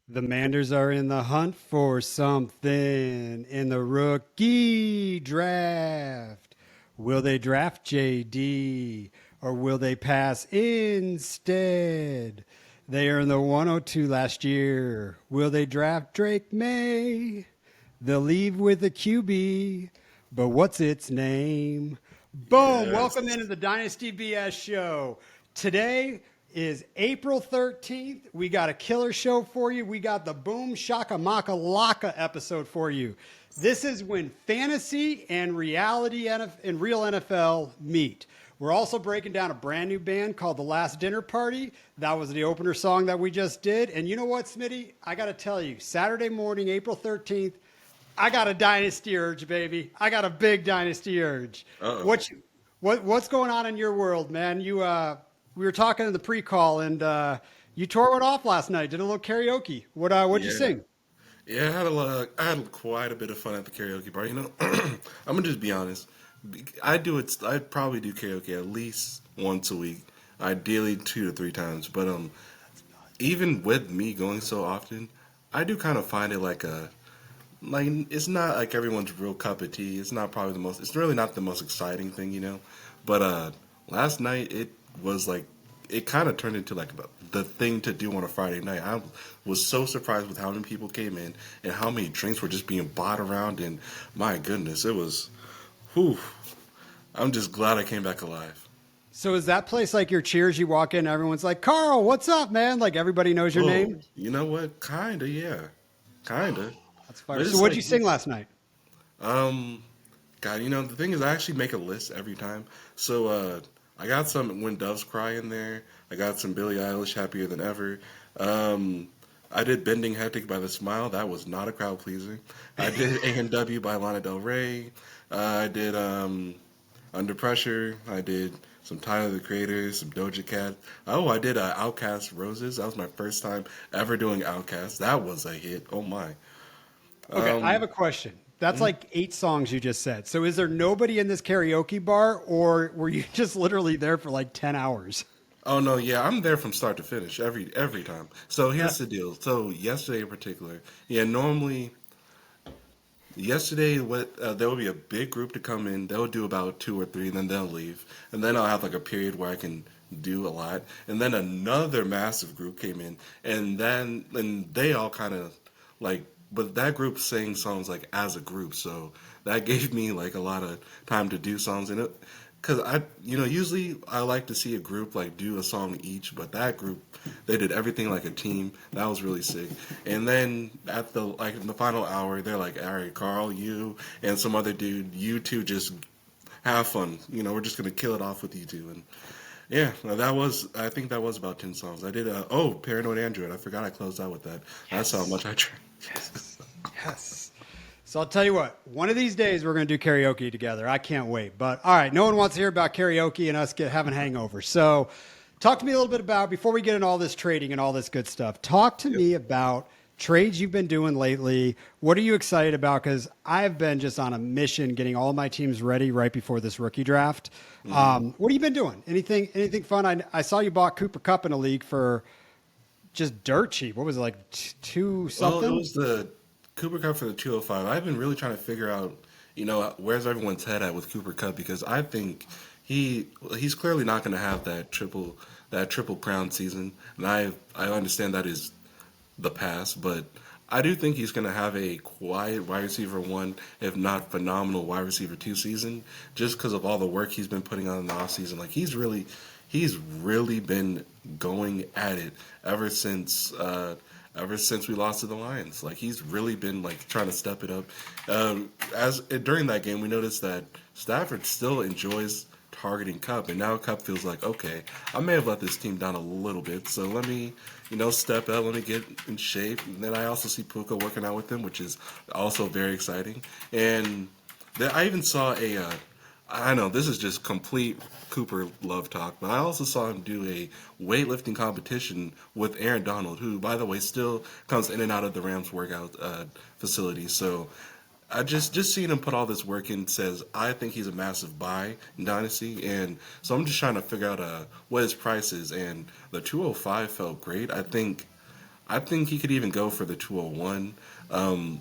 The Manders are in the hunt for something in the rookie draft. Will they draft JD or will they pass instead? They earned the 102 last year. Will they draft Drake May? They'll leave with a QB, but what's its name? Boom! Welcome Yes. into the Dynasty BS show. Today is April 13th. We got a killer show for you. We got the Boom Shocka Mockalocka episode for you. This is when fantasy and reality and real NFL meet. We're also breaking down a brand new band called The Last Dinner Party. That was the opener song that we just did. And you know what, Smitty? I got to tell you, Saturday morning, April 13th, I got a dynasty urge, baby. I got a big dynasty urge. Uh-oh. What's going on in your world, man? We were talking in the pre-call, and you tore it off last night. Did a little karaoke. What'd you Yeah. sing? Yeah, I had quite a bit of fun at the karaoke bar. I'm gonna just be honest. I probably do karaoke at least once a week, ideally 2 to 3 times. But even with me going so often, I do kind of find it like it's not like everyone's real cup of tea. It's not probably the most. It's really not the most exciting thing. But last night it was like it kind of turned into like the thing to do on a Friday night. I was so surprised with how many people came in and how many drinks were just being bought around. And my goodness, it was. Whew, I'm just glad I came back alive. So is that place like your Cheers? You walk in, everyone's like, "Carl, what's up, man?" Like everybody knows your Oh, name. you know what? Kinda, yeah, kinda. That's But fire. So it's what'd like you sing last night? Um, God, the thing is, I actually make a list every time. So, I got some When Doves Cry in there. I got some Billie Eilish, Happier Than Ever. Um, I did Bending Hectic by The Smile. That was not a crowd pleaser. I did A&W by Lana Del Rey. I did Under Pressure. I did some Tyler the Creator, some Doja Cat. Oh, I did Outkast Roses. That was my first time ever doing Outkast. That was a hit. Oh my. Okay, I have Um, a question. That's like 8 songs you just said. So is there nobody in this karaoke bar, or were you just literally there for like 10 hours? Oh no, yeah, I'm there from start to finish every time. So here's the deal. So yesterday in particular, yeah, normally yesterday what there will be a big group to come in. They'll do about two or three, and then they'll leave, and then I'll have like a period where I can do a lot, and then another massive group came in, and they all kind of like, but that group sang songs like as a group, so that gave me like a lot of time to do songs in it. Cause usually I like to see a group like do a song each, but that group, they did everything like a team. That was really sick. And then at the like in the final hour, they're like, "All right, Carl, you and some other dude, you two just have fun. We're just gonna kill it off with you two." And yeah, I think that was about 10 songs. I did. Paranoid Android. I forgot I closed out with that. That's how Yes. much I tried. Yes. Yes. So I'll tell you what, one of these days we're going to do karaoke together. I can't wait. But all right, no one wants to hear about karaoke and us having hangovers. So talk to me a little bit about, before we get into all this trading and all this good stuff, talk to Yep. me about trades you've been doing lately. What are you excited about? Because I've been just on a mission getting all my teams ready right before this rookie draft. hmm What have you been doing? Anything fun? I saw you bought Cooper Cup in a league for just dirt cheap. What was it, like two Well, it something? was the Cooper Cup for the 205. I've been really trying to figure out, where's everyone's head at with Cooper Cup because I think he's clearly not going to have that triple crown season, and I understand that is the past, but I do think he's going to have a quiet wide receiver one, if not phenomenal wide receiver two season, just because of all the work he's been putting on in the offseason. Like he's really been going at it ever since ever since we lost to the Lions. Like he's really been like trying to step it up. As during that game, we noticed that Stafford still enjoys targeting Cup, and now Cup feels like, okay, I may have let this team down a little bit, so let me, step up, let me get in shape. And then I also see Puka working out with him, which is also very exciting. And then I even saw I know this is just complete Cooper love talk, but I also saw him do a weightlifting competition with Aaron Donald, who, by the way, still comes in and out of the Rams workout facility. So I just seeing him put all this work in says I think he's a massive buy in Dynasty, and so I'm just trying to figure out what his price is. And the 205 felt great. I think I think he could even go for the 201. Um,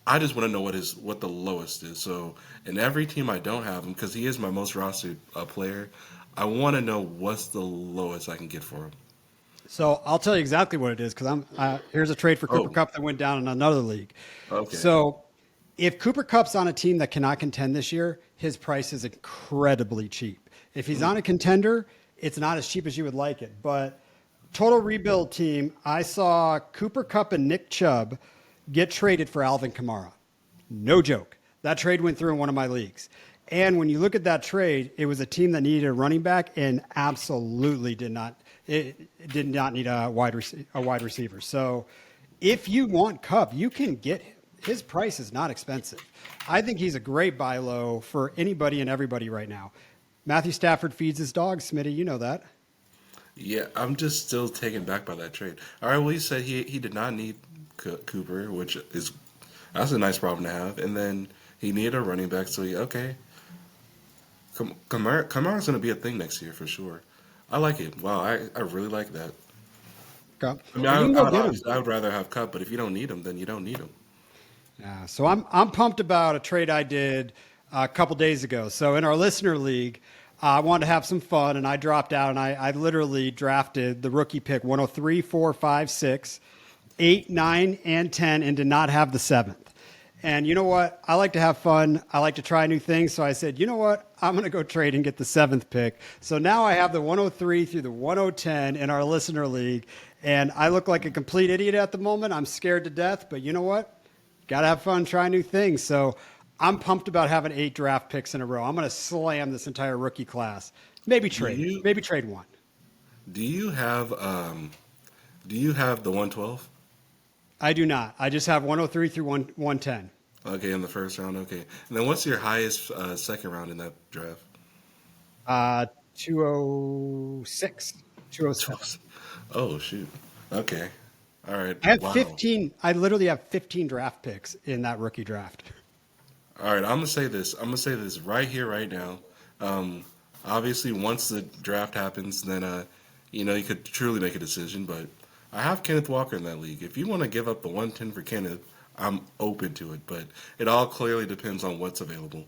I just want to know what the lowest is. So in every team I don't have him because he is my most rostered player. I want to know what's the lowest I can get for him. So I'll tell you exactly what it is because here's a trade for Cooper Oh, Cup that went down in another league. okay. So if Cooper Cup's on a team that cannot contend this year, his price is incredibly cheap. If he's on a contender, it's not as cheap as you would like it. But total rebuild team, I saw Cooper Cup and Nick Chubb get traded for Alvin Kamara. No joke. That trade went through in one of my leagues. And when you look at that trade, it was a team that needed a running back and absolutely did not. It did not need a wide receiver. So if you want Cup, you can get him. His price is not expensive. I think he's a great buy low for anybody and everybody right now. Matthew Stafford feeds his dog, Smitty. You know that. Yeah, I'm just still taken back by that trade. All right, well, he said he did not need Cooper, which is that's a nice problem to have. And then he needed a running back, so okay. Kamara's going to be a thing next year for sure. I like it. Wow, I really like that. Okay. I mean, And you can go get him. I would rather have Cup, but if you don't need him, then you don't need him. Yeah, so I'm pumped about a trade I did a couple days ago. So in our listener league, I wanted to have some fun, and I dropped out, and I literally drafted the rookie pick 103, 4, 5, 6, 8, 9, and 10, and did not have the seventh. And you know what? I like to have fun. I like to try new things. So I said, you know what? I'm going to go trade and get the seventh pick. So now I have the 103 through the 1010 in our listener league. And I look like a complete idiot at the moment. I'm scared to death. But you know what? Got to have fun, try new things. So I'm pumped about having 8 draft picks in a row. I'm going to slam this entire rookie class. Maybe Do trade. you Maybe trade one. do you have the 112? I do not. I just have 103 through 110. Okay, in the first round. Okay, and then what's your highest second round in that draft? 206, 207. Oh shoot. Okay. All right. I have Wow. 15. I literally have 15 draft picks in that rookie draft. All right. I'm gonna say this. I'm gonna say this right here, right now. Um, Obviously, once the draft happens, then you could truly make a decision. But I have Kenneth Walker in that league. If you want to give up the 110 for Kenneth, I'm open to it. But it all clearly depends on what's available.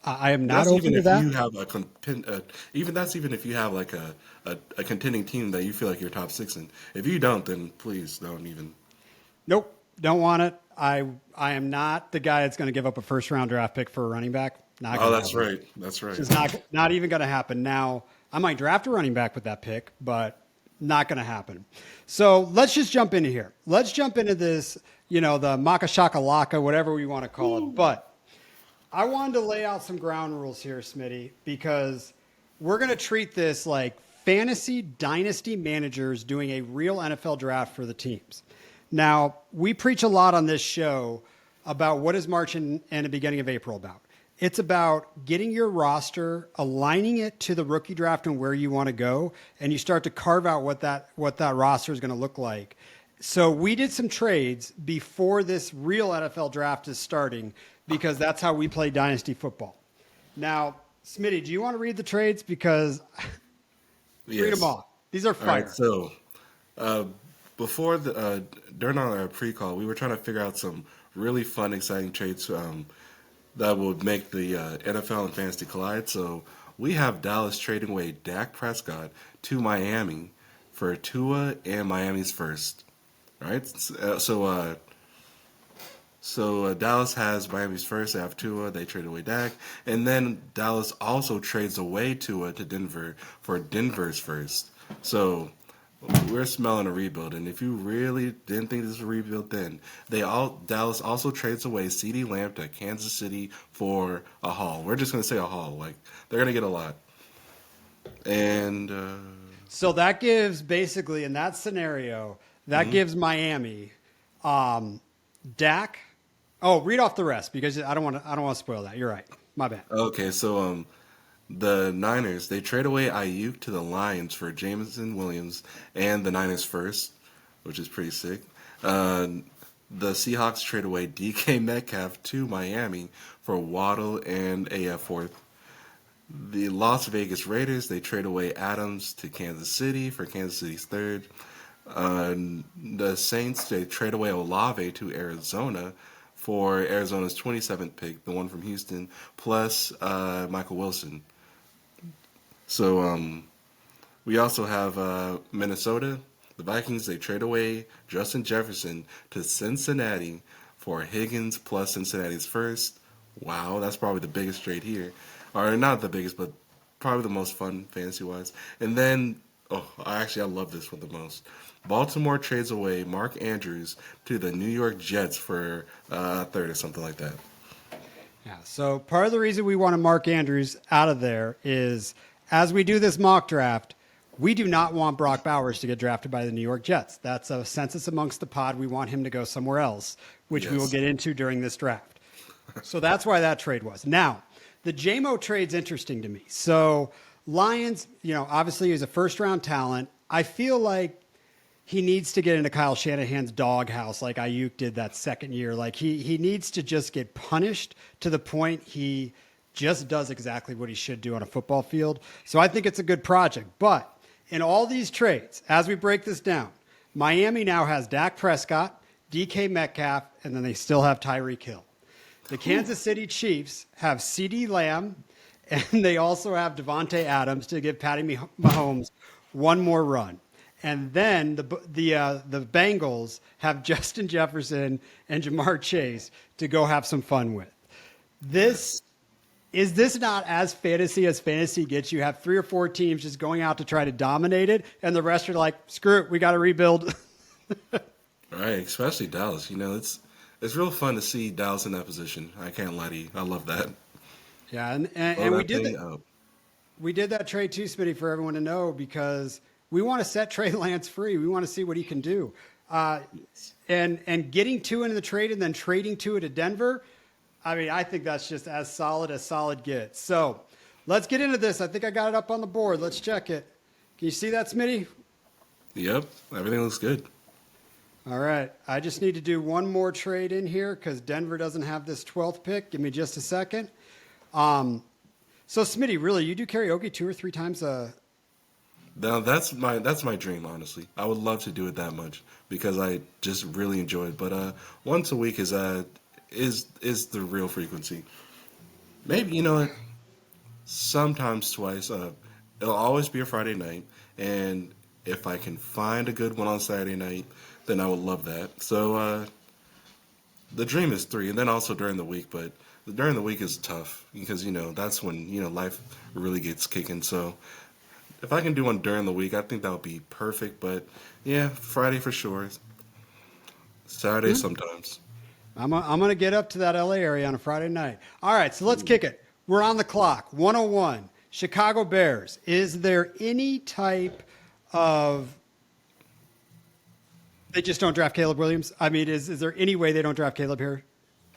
I am not That's open even to if that. you have even that's even if you have like a contending team that you feel like you're top six in. If you don't, then please don't even. Nope, don't want it. I am not the guy that's going to give up a first round draft pick for a running back. Not Oh, going to that's happen. right. That's right. It's not even going to happen. Now I might draft a running back with that pick, but not going to happen. So let's just jump into here. Let's jump into this. The Mockalocka, whatever we want to call it, but. I wanted to lay out some ground rules here, Smitty, because we're going to treat this like fantasy dynasty managers doing a real NFL draft for the teams. Now, we preach a lot on this show about what is March and the beginning of April about. It's about getting your roster, aligning it to the rookie draft and where you want to go, and you start to carve out what that roster is going to look like. So we did some trades before this real NFL draft is starting because that's how we play dynasty football. Now, Smitty, do you want to read the trades? Because read them Yes. all. These are All right. fire. So uh, before during our pre-call, we were trying to figure out some really fun, exciting trades that would make the NFL and fantasy collide. So we have Dallas trading away Dak Prescott to Miami for Tua and Miami's first. Right. So Dallas has Miami's first. They have Tua. They trade away Dak, and then Dallas also trades away Tua to Denver for Denver's first. So we're smelling a rebuild. And if you really didn't think this was a rebuild, then Dallas also trades away CeeDee Lamb to Kansas City for a haul. We're just gonna say a haul. Like they're gonna get a lot. And So that gives basically in that scenario, that gives Miami Dak. Oh, read off the rest because I don't want to spoil that. You're right. My bad. okay, so the Niners, they trade away Ayuk to the Lions for Jameson Williams and the Niners first, which is pretty sick. The Seahawks trade away DK Metcalf to Miami for Waddle and a fourth. The Las Vegas Raiders, they trade away Adams to Kansas City for Kansas City's third. Uh, the Saints, they trade away Olave to Arizona for Arizona's 27th pick, the one from Houston, plus Michael Wilson. So we also have Minnesota. The Vikings, they trade away Justin Jefferson to Cincinnati for Higgins plus Cincinnati's first. Wow, that's probably the biggest trade here. Or not the biggest, but probably the most fun fantasy wise. And then, I love this one the most. Baltimore trades away Mark Andrews to the New York Jets for a third or something like that. Yeah. So part of the reason we want to Mark Andrews out of there is as we do this mock draft, we do not want Brock Bowers to get drafted by the New York Jets. That's a census amongst the pod. We want him to go somewhere else, which we will Yes. get into during this draft. So that's why that trade was. Now, the JMO trade's interesting to me. So Lions, obviously he's a first round talent. I feel like he needs to get into Kyle Shanahan's doghouse like Ayuk did that second year. Like he needs to just get punished to the point he just does exactly what he should do on a football field. So I think it's a good project. But in all these trades, as we break this down, Miami now has Dak Prescott, DK Metcalf, and then they still have Tyreek Hill. The Kansas City Chiefs have CeeDee Lamb, and they also have Devontae Adams to give Patty Mahomes one more run. And then the Bengals have Justin Jefferson and Jamar Chase to go have some fun with. Is this not as fantasy gets? You have 3 or 4 teams just going out to try to dominate it, and the rest are like, screw it, we got to rebuild. Right, especially Dallas. It's real fun to see Dallas in that position. I can't lie to you. I love that. Yeah, and Blow we that did thing that. up. We did that trade too, Smitty, for everyone to know because we want to set Trey Lance free. We want to see what he can do. And getting two into the trade and then trading two to Denver, I mean, I think that's just as solid gets. So let's get into this. I think I got it up on the board. Let's check it. Can you see that, Smitty? Yep, everything looks good. All right. I just need to do one more trade in here because Denver doesn't have this 12th pick. Give me just a second. So, Smitty, really, you do karaoke 2 or 3 times Now that's my dream, honestly. I would love to do it that much because I just really enjoy it. But once a week is the real frequency. Maybe sometimes twice. It'll always be a Friday night, and if I can find a good one on Saturday night, then I would love that. So the dream is 3, and then also during the week. But during the week is tough because that's when life really gets kicking. So if I can do one during the week, I think that would be perfect. But yeah, Friday for sure. Saturday sometimes. I'm going to get up to that LA area on a Friday night. All right, so let's kick it. We're on the clock. 101. Chicago Bears. Is there any type of they just don't draft Caleb Williams? I mean, is there any way they don't draft Caleb here?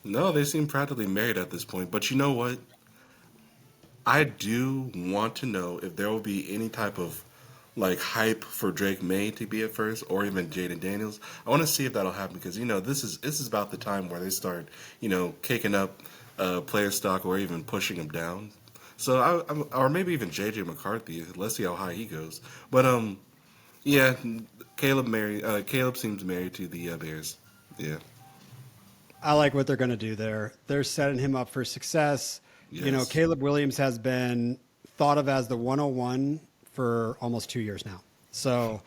No, they seem practically married at this point. But you know what? I do want to know if there will be any type of hype for Drake May to be at first, or even Jaden Daniels. I want to see if that'll happen because this is about the time where they start kicking up player stock or even pushing them down. So or maybe even JJ McCarthy. Let's see how high he goes. But yeah, Caleb seems married to the Bears. Yeah. I like what they're going to do there. They're setting him up for success. Yes. Caleb Williams has been thought of as the 101 for almost 2 years now. So,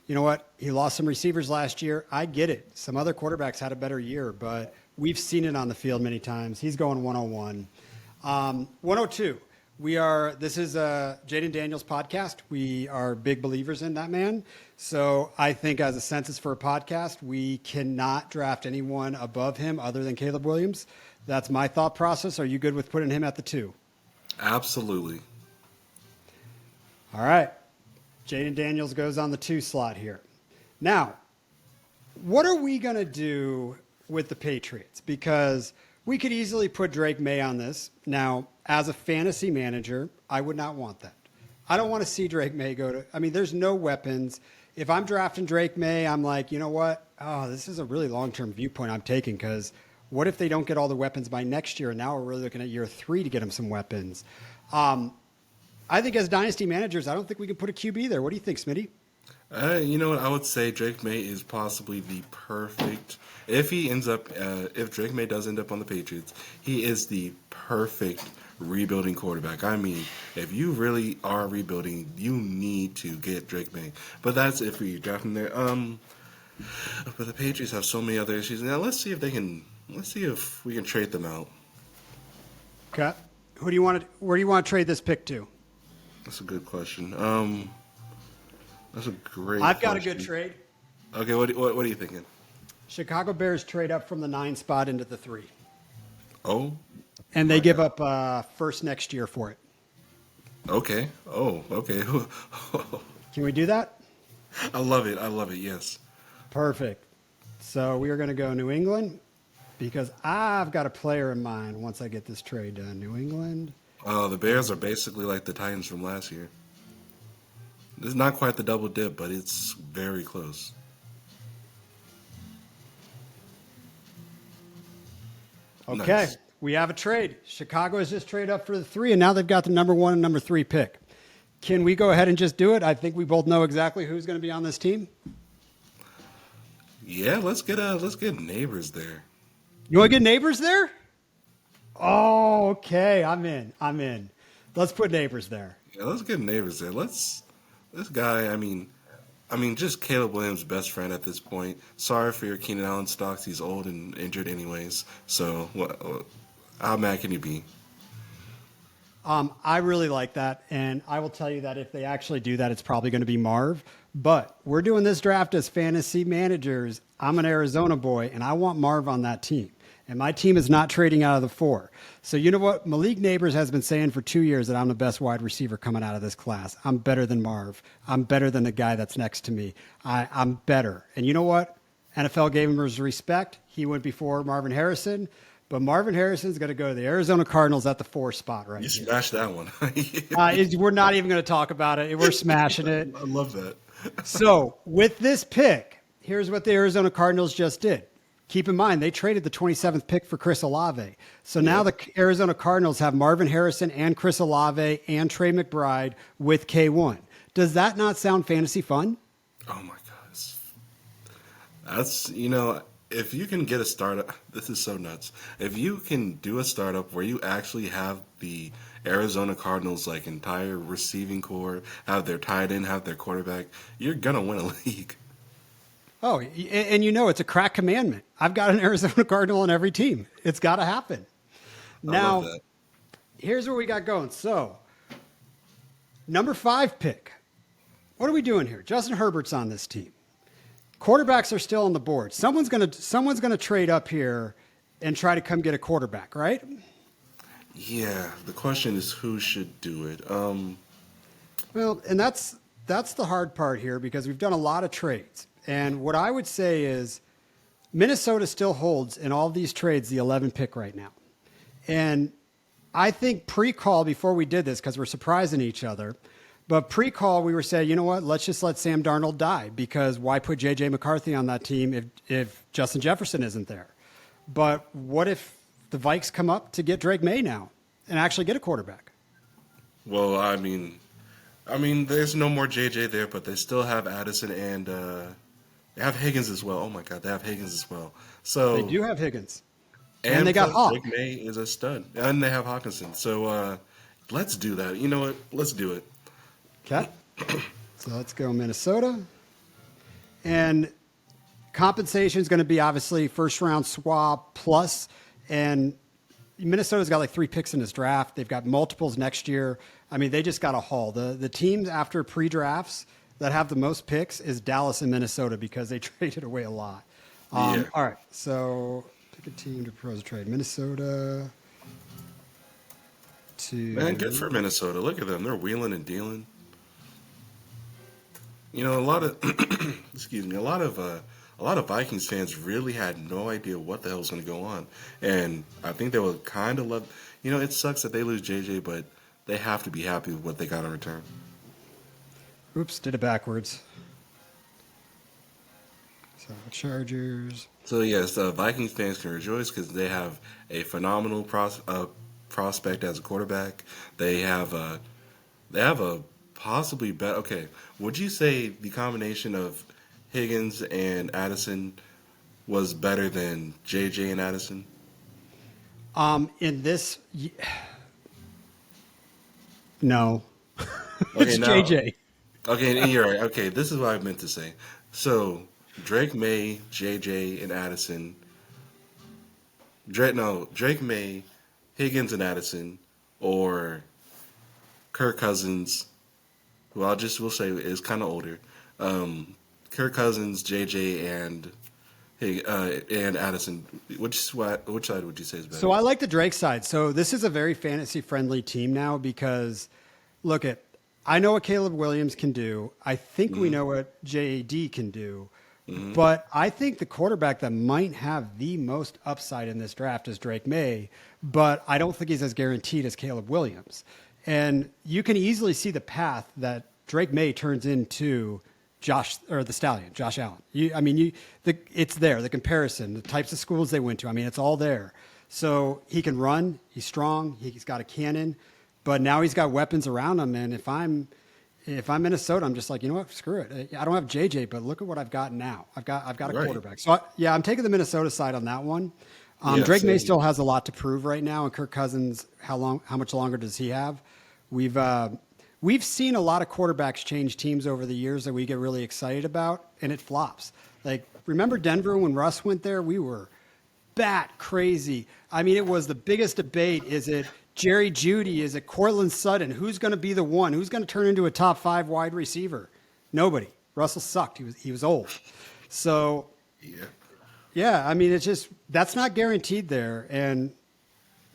you know what? He lost some receivers last year. I get it. Some other quarterbacks had a better year, but we've seen it on the field many times. He's going 101. 102. This is Jaden Daniels' podcast. We are big believers in that man. So I think as a census for a podcast, we cannot draft anyone above him other than Caleb Williams. That's my thought process. Are you good with putting him at the 2? Absolutely. All right. Jaden Daniels goes on the 2 slot here. Now, what are we going to do with the Patriots? Because we could easily put Drake May on this. Now, as a fantasy manager, I would not want that. I don't want to see Drake May there's no weapons. If I'm drafting Drake May, I'm like, you know what? Oh, this is a really long-term viewpoint I'm taking because what if they don't get all the weapons by next year? And now we're really looking at year 3 to get them some weapons. I think as dynasty managers, I don't think we can put a QB there. What do you think, Smitty? You know what? I would say Drake May is possibly the perfect. If he ends up, if Drake May does end up on the Patriots, he is the perfect rebuilding quarterback. I mean, if you really are rebuilding, you need to get Drake May. But that's if we draft him there. But the Patriots have so many other issues. Now let's see if they can. Let's see if we can trade them out. Okay. Who do you want to? Where do you want to trade this pick to? That's a good question. That's a great. I've got question. a good trade. Okay, what are you thinking? Chicago Bears trade up from the 9 spot into the 3, Oh, and they give up first next year for it. okay. Oh, okay. Can we do that? I love it. I love it. Yes. Perfect. So we are going to go New England because I've got a player in mind once I get this trade done. New England. The Bears are basically like the Titans from last year. It's not quite the double dip, but it's very close. Okay. Nice. We have a trade. Chicago has just traded up for the 3, and now they've got the number 1 and number 3 pick. Can we go ahead and just do it? I think we both know exactly who's going to be on this team. Yeah, let's get neighbors there. You want to get neighbors there? Oh, okay. I'm in. Let's put neighbors there. Yeah, let's get neighbors there. This guy. I mean, just Caleb Williams' best friend at this point. Sorry for your Keenan Allen stocks. He's old and injured anyways. So, how mad can you be? I really like that, and I will tell you that if they actually do that, it's probably going to be Marv. But we're doing this draft as fantasy managers. I'm an Arizona boy, and I want Marv on that team. And my team is not trading out of the 4. So you know what? Malik Neighbors has been saying for 2 years that I'm the best wide receiver coming out of this class. I'm better than Marv. I'm better than the guy that's next to me. I'm better. And you know what? NFL gave him his respect. He went before Marvin Harrison. But Marvin Harrison's going to go to the Arizona Cardinals at the 4 spot right You here. smashed that one. We're not even going to talk about it. We're smashing it. I love that. So with this pick, here's what the Arizona Cardinals just did. Keep in mind, they traded the 27th pick for Chris Olave. So now the Arizona Cardinals have Marvin Harrison and Chris Olave and Trey McBride with K1. Does that not sound fantasy fun? Oh my gosh. That's, if you can get a startup, this is so nuts. If you can do a startup where you actually have the Arizona Cardinals like entire receiving core, have their tight end, have their quarterback, you're gonna win a league. Oh, and it's a crack commandment. I've got an Arizona Cardinal on every team. It's got to happen. Now, here's what we got going. So, number 5 pick. What are we doing here? Justin Herbert's on this team. Quarterbacks are still on the board. Someone's gonna trade up here and try to come get a quarterback, right? Yeah. The question is who should do it. Well, and that's the hard part here because we've done a lot of trades. And what I would say is Minnesota still holds in all of these trades the 11 pick right now. And I think pre-call before we did this, because we're surprising each other, but pre-call we were saying, you know what, let's just let Sam Darnold die because why put J.J. McCarthy on that team if Justin Jefferson isn't there? But what if the Vikes come up to get Drake May now and actually get a quarterback? Well, I mean, there's no more JJ there, but they still have Addison and they have Higgins as well. Oh my God, they have Higgins as well. So They do have Higgins. And they got Hawk. Drake May is a stud. And they have Hawkinson. So let's do that. You know what? Let's do it. Okay. So let's go Minnesota. And compensation is going to be obviously first round swap plus. And Minnesota's got like 3 picks in this draft. They've got multiples next year. I mean, they just got a haul. The teams after pre-drafts that have the most picks is Dallas and Minnesota because they traded away a lot. All right. So pick a team to propose a trade. Minnesota to... Man, good for Minnesota. Look at them. They're wheeling and dealing. A lot of excuse me, a lot of Vikings fans really had no idea what the hell was going to go on, and I think they were kind of love. It sucks that they lose JJ, but they have to be happy with what they got in return. Oops, did it backwards. So Chargers. So yes, Vikings fans can rejoice because they have a phenomenal prospect as a quarterback. They have a possibly better. Okay, would you say the combination of Higgins and Addison was better than JJ and Addison? In this, no, Okay, it's now, JJ. okay, and you're right. Okay, this is what I meant to say. So Drake May, JJ, and Addison. Drake May, Higgins and Addison, or Kirk Cousins, who we'll say is kind of older. Kirk Cousins, JJ, and Addison. Which side would you say is better? So I like the Drake side. So this is a very fantasy friendly team now because look at I know what Caleb Williams can do. I think we know what JAD can do. But I think the quarterback that might have the most upside in this draft is Drake May, but I don't think he's as guaranteed as Caleb Williams. And you can easily see the path that Drake May turns into the Stallion, Josh Allen. It's there, the comparison, the types of schools they went to. I mean, it's all there. So he can run, he's strong, he's got a cannon, but now he's got weapons around him. And if I'm Minnesota, I'm just like, you know what, screw it. I don't have JJ, but look at what I've got now. I've got a Right. quarterback. So I'm taking the Minnesota side on that one. Yeah, Drake May same. still has a lot to prove right now, and Kirk Cousins, how much longer does he have? We've seen a lot of quarterbacks change teams over the years that we get really excited about, and it flops. Like, remember Denver when Russ went there? We were bat crazy. I mean, it was the biggest debate. Is it Jerry Jeudy? Is it Cortland Sutton? Who's going to be the one? Who's going to turn into a top 5 wide receiver? Nobody. Russell sucked. He was old. So yeah, I mean, it's just that's not guaranteed there. And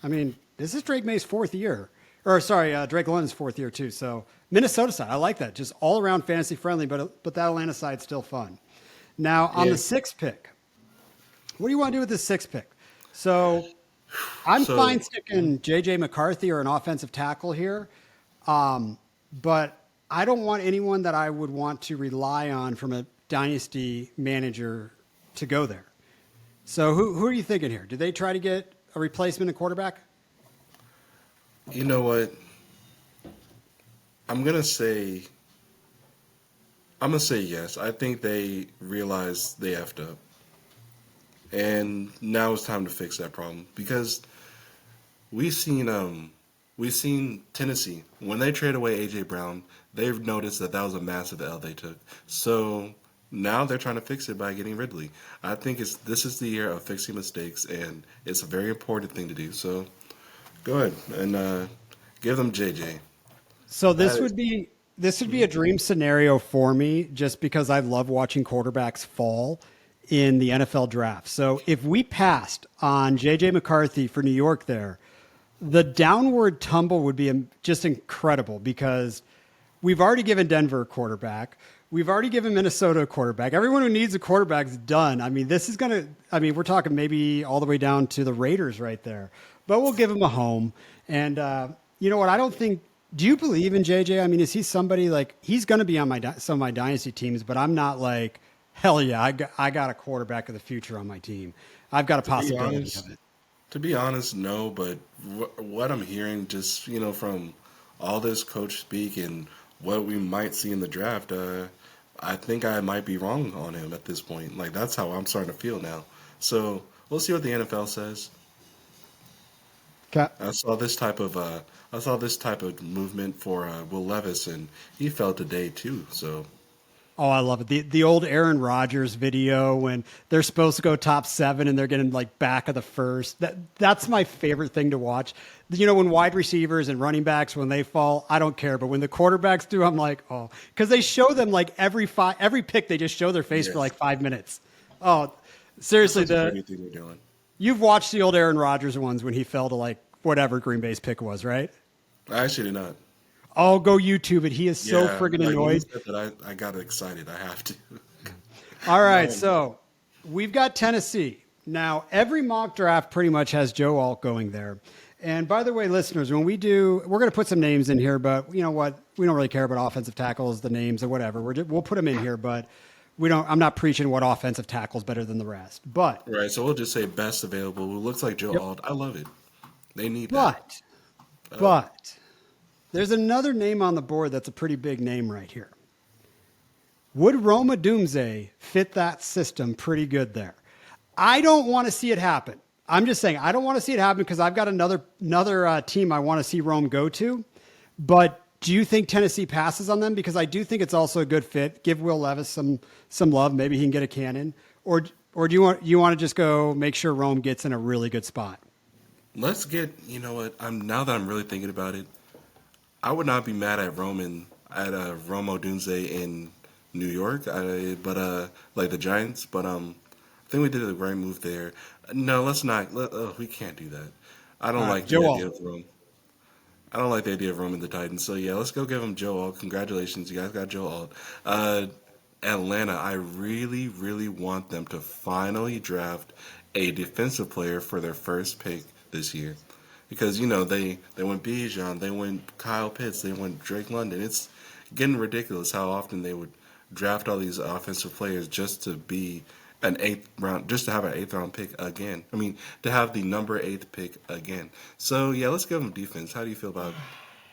I mean, this is Drake May's 4th year. Or sorry, Drake London's 4th year too. So Minnesota side, I like that. Just all around fantasy friendly, but that Atlanta side's still fun. Now on the 6th pick, what do you want to do with this 6th pick? So I'm fine sticking J.J. McCarthy or an offensive tackle here, but I don't want anyone that I would want to rely on from a dynasty manager to go there. So who are you thinking here? Did they try to get a replacement at quarterback? You know what? I'm gonna say yes. I think they realized they effed up. And now it's time to fix that problem because we've seen Tennessee when they trade away AJ Brown, they've noticed that was a massive L they took. So now they're trying to fix it by getting Ridley. I think this is the year of fixing mistakes, and it's a very important thing to do. So go ahead and give them JJ. So this would be a dream scenario for me, just because I love watching quarterbacks fall in the NFL draft. So if we passed on J.J. McCarthy for New York there, the downward tumble would be just incredible because we've already given Denver a quarterback. We've already given Minnesota a quarterback. Everyone who needs a quarterback's done. I mean, we're talking maybe all the way down to the Raiders right there. But we'll give him a home. And you know what? Do you believe in JJ? I mean, is he somebody like he's going to be on some of my dynasty teams, but I'm not like, hell yeah, I got a quarterback of the future on my team. I've got a possibility of it. To be honest, no. But what I'm hearing, just from all this coach speak and what we might see in the draft, I think I might be wrong on him at this point. Like that's how I'm starting to feel now. So we'll see what the NFL says. Okay. I saw this type of movement for Will Levis, and he fell today too. So. Oh, I love it. The old Aaron Rodgers video when they're supposed to go top 7 and they're getting like back of the first. That's my favorite thing to watch. You know, when wide receivers and running backs, when they fall, I don't care. But when the quarterbacks do, I'm like, oh, because they show them like every pick, they just show their face for like 5 minutes. Oh, seriously, you've watched the old Aaron Rodgers ones when he fell to like whatever Green Bay's pick was, right? I actually did not. Oh, go YouTube it. He is so friggin' annoyed. That I got excited. I have to. All right, so we've got Tennessee. Now, every mock draft pretty much has Joe Alt going there. And by the way, listeners, when we're going to put some names in here, but you know what? We don't really care about offensive tackles, the names or whatever. We'll put them in here, but I'm not preaching what offensive tackle is better than the rest. But right, so we'll just say best available. It looks like Joe Alt. I love it. They need that. But There's another name on the board that's a pretty big name right here. Would Roma Doomsday fit that system pretty good there? I don't want to see it happen. I'm just saying I don't want to see it happen because I've got another team I want to see Rome go to. But do you think Tennessee passes on them? Because I do think it's also a good fit. Give Will Levis some love. Maybe he can get a cannon. Or do you want to just go make sure Rome gets in a really good spot? Let's get, you know what? Now that I'm really thinking about it, I would not be mad at Romo Dunze in New York, but like the Giants. But I think we did the right move there. No, let's not. We can't do that. I don't All right, like the Joe idea Alt. of Rome. I don't like the idea of Rome and the Titans. So yeah, let's go give him Joe Alt. Congratulations, you guys got Joe Alt. Atlanta, I really, really want them to finally draft a defensive player for their first pick this year. Because, they went Bijan, they went Kyle Pitts, they went Drake London. It's getting ridiculous how often they would draft all these offensive players just to be an eighth round, just to have an eighth round pick again. I mean, to have the number eighth pick again. So yeah, let's give them defense. How do you feel about?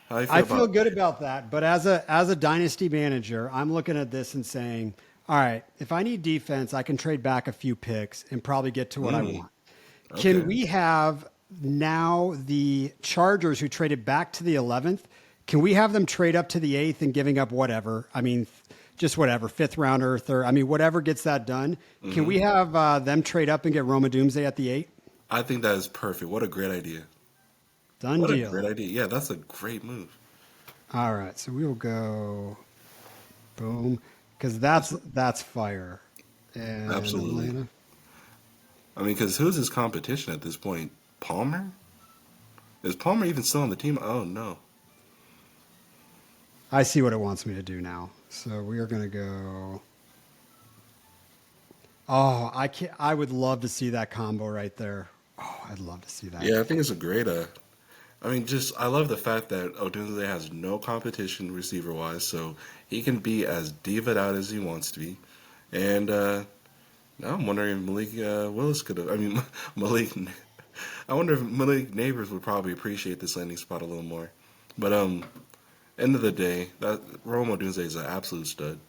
How do you feel I feel about? good about that, but as a dynasty manager, I'm looking at this and saying, all right, if I need defense, I can trade back a few picks and probably get to what I want. Can Okay. we have now the Chargers who traded back to the 11th? Can we have them trade up to the 8th and giving up whatever? I mean, just whatever, fifth rounder, third. I mean, whatever gets that done. Can we have them trade up and get Roma Doomsday at the 8? I think that is perfect. What a great idea. Done What a deal. great idea. Yeah, that's a great move. All right, so we will go boom because that's fire. And Absolutely. Atlanta. I mean, because who's his competition at this point? Palmer? Is Palmer even still on the team? Oh no. I see what it wants me to do now. So we are going to go. Oh, I can't. I would love to see that combo right there. Oh, I'd love to see that. Yeah, I think it's a great. I mean, just I love the fact that Odunze has no competition receiver wise, so he can be as diva out as he wants to be. And now I'm wondering if Malik Willis could have. I mean, Malik. I wonder if Malik Neighbors would probably appreciate this landing spot a little more. But end of the day, that Rome Odunze is an absolute stud.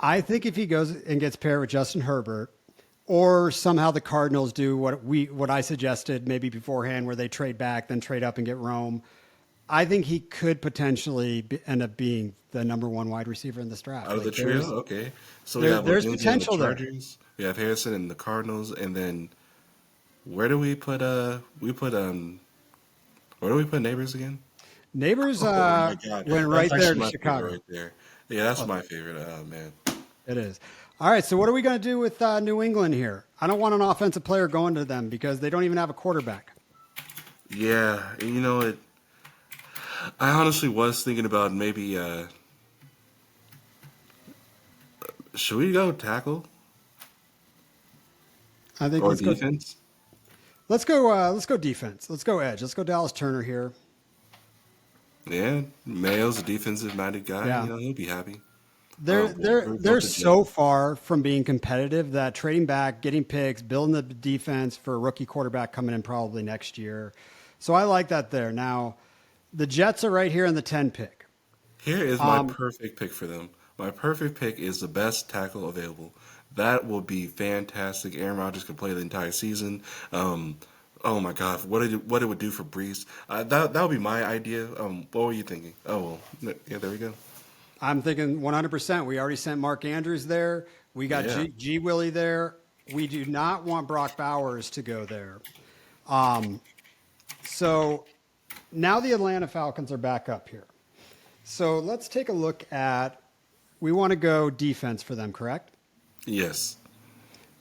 I think if he goes and gets paired with Justin Herbert, or somehow the Cardinals do what I suggested maybe beforehand, where they trade back, then trade up and get Rome. I think he could potentially end up being the number one wide receiver in this draft. Out of the Like trio, okay. So we have there's Odunze and the potential there. Chargers. We have Harrison and the Cardinals, and then where do we put where do we put Neighbors again? Neighbors Oh my God, went right that's there actually to my favorite Chicago. right there. Yeah, that's my favorite. Oh man. It is. All right, so what are we going to do with New England here? I don't want an offensive player going to them because they don't even have a quarterback. Yeah, and you know what? I honestly was thinking about maybe should we go tackle I think or let's go. defense? Let's go. Let's go defense. Let's go edge. Let's go Dallas Turner here. Yeah, Mayo's a defensive minded guy. Yeah. You know, he'll be happy. They're so far from being competitive that trading back, getting picks, building the defense for a rookie quarterback coming in probably next year. So I like that there. Now, the Jets are right here in the 10 pick. Here is my perfect pick for them. My perfect pick is the best tackle available. That will be fantastic. Aaron Rodgers could play the entire season. Oh my God, what it would do for Brees? That would be my idea. What were you thinking? Oh well, yeah, there we go. I'm thinking 100%. We already sent Mark Andrews there. We got Yeah. G. Willie there. We do not want Brock Bowers to go there. So now the Atlanta Falcons are back up here. So let's take a look at. We want to go defense for them, correct? Yes.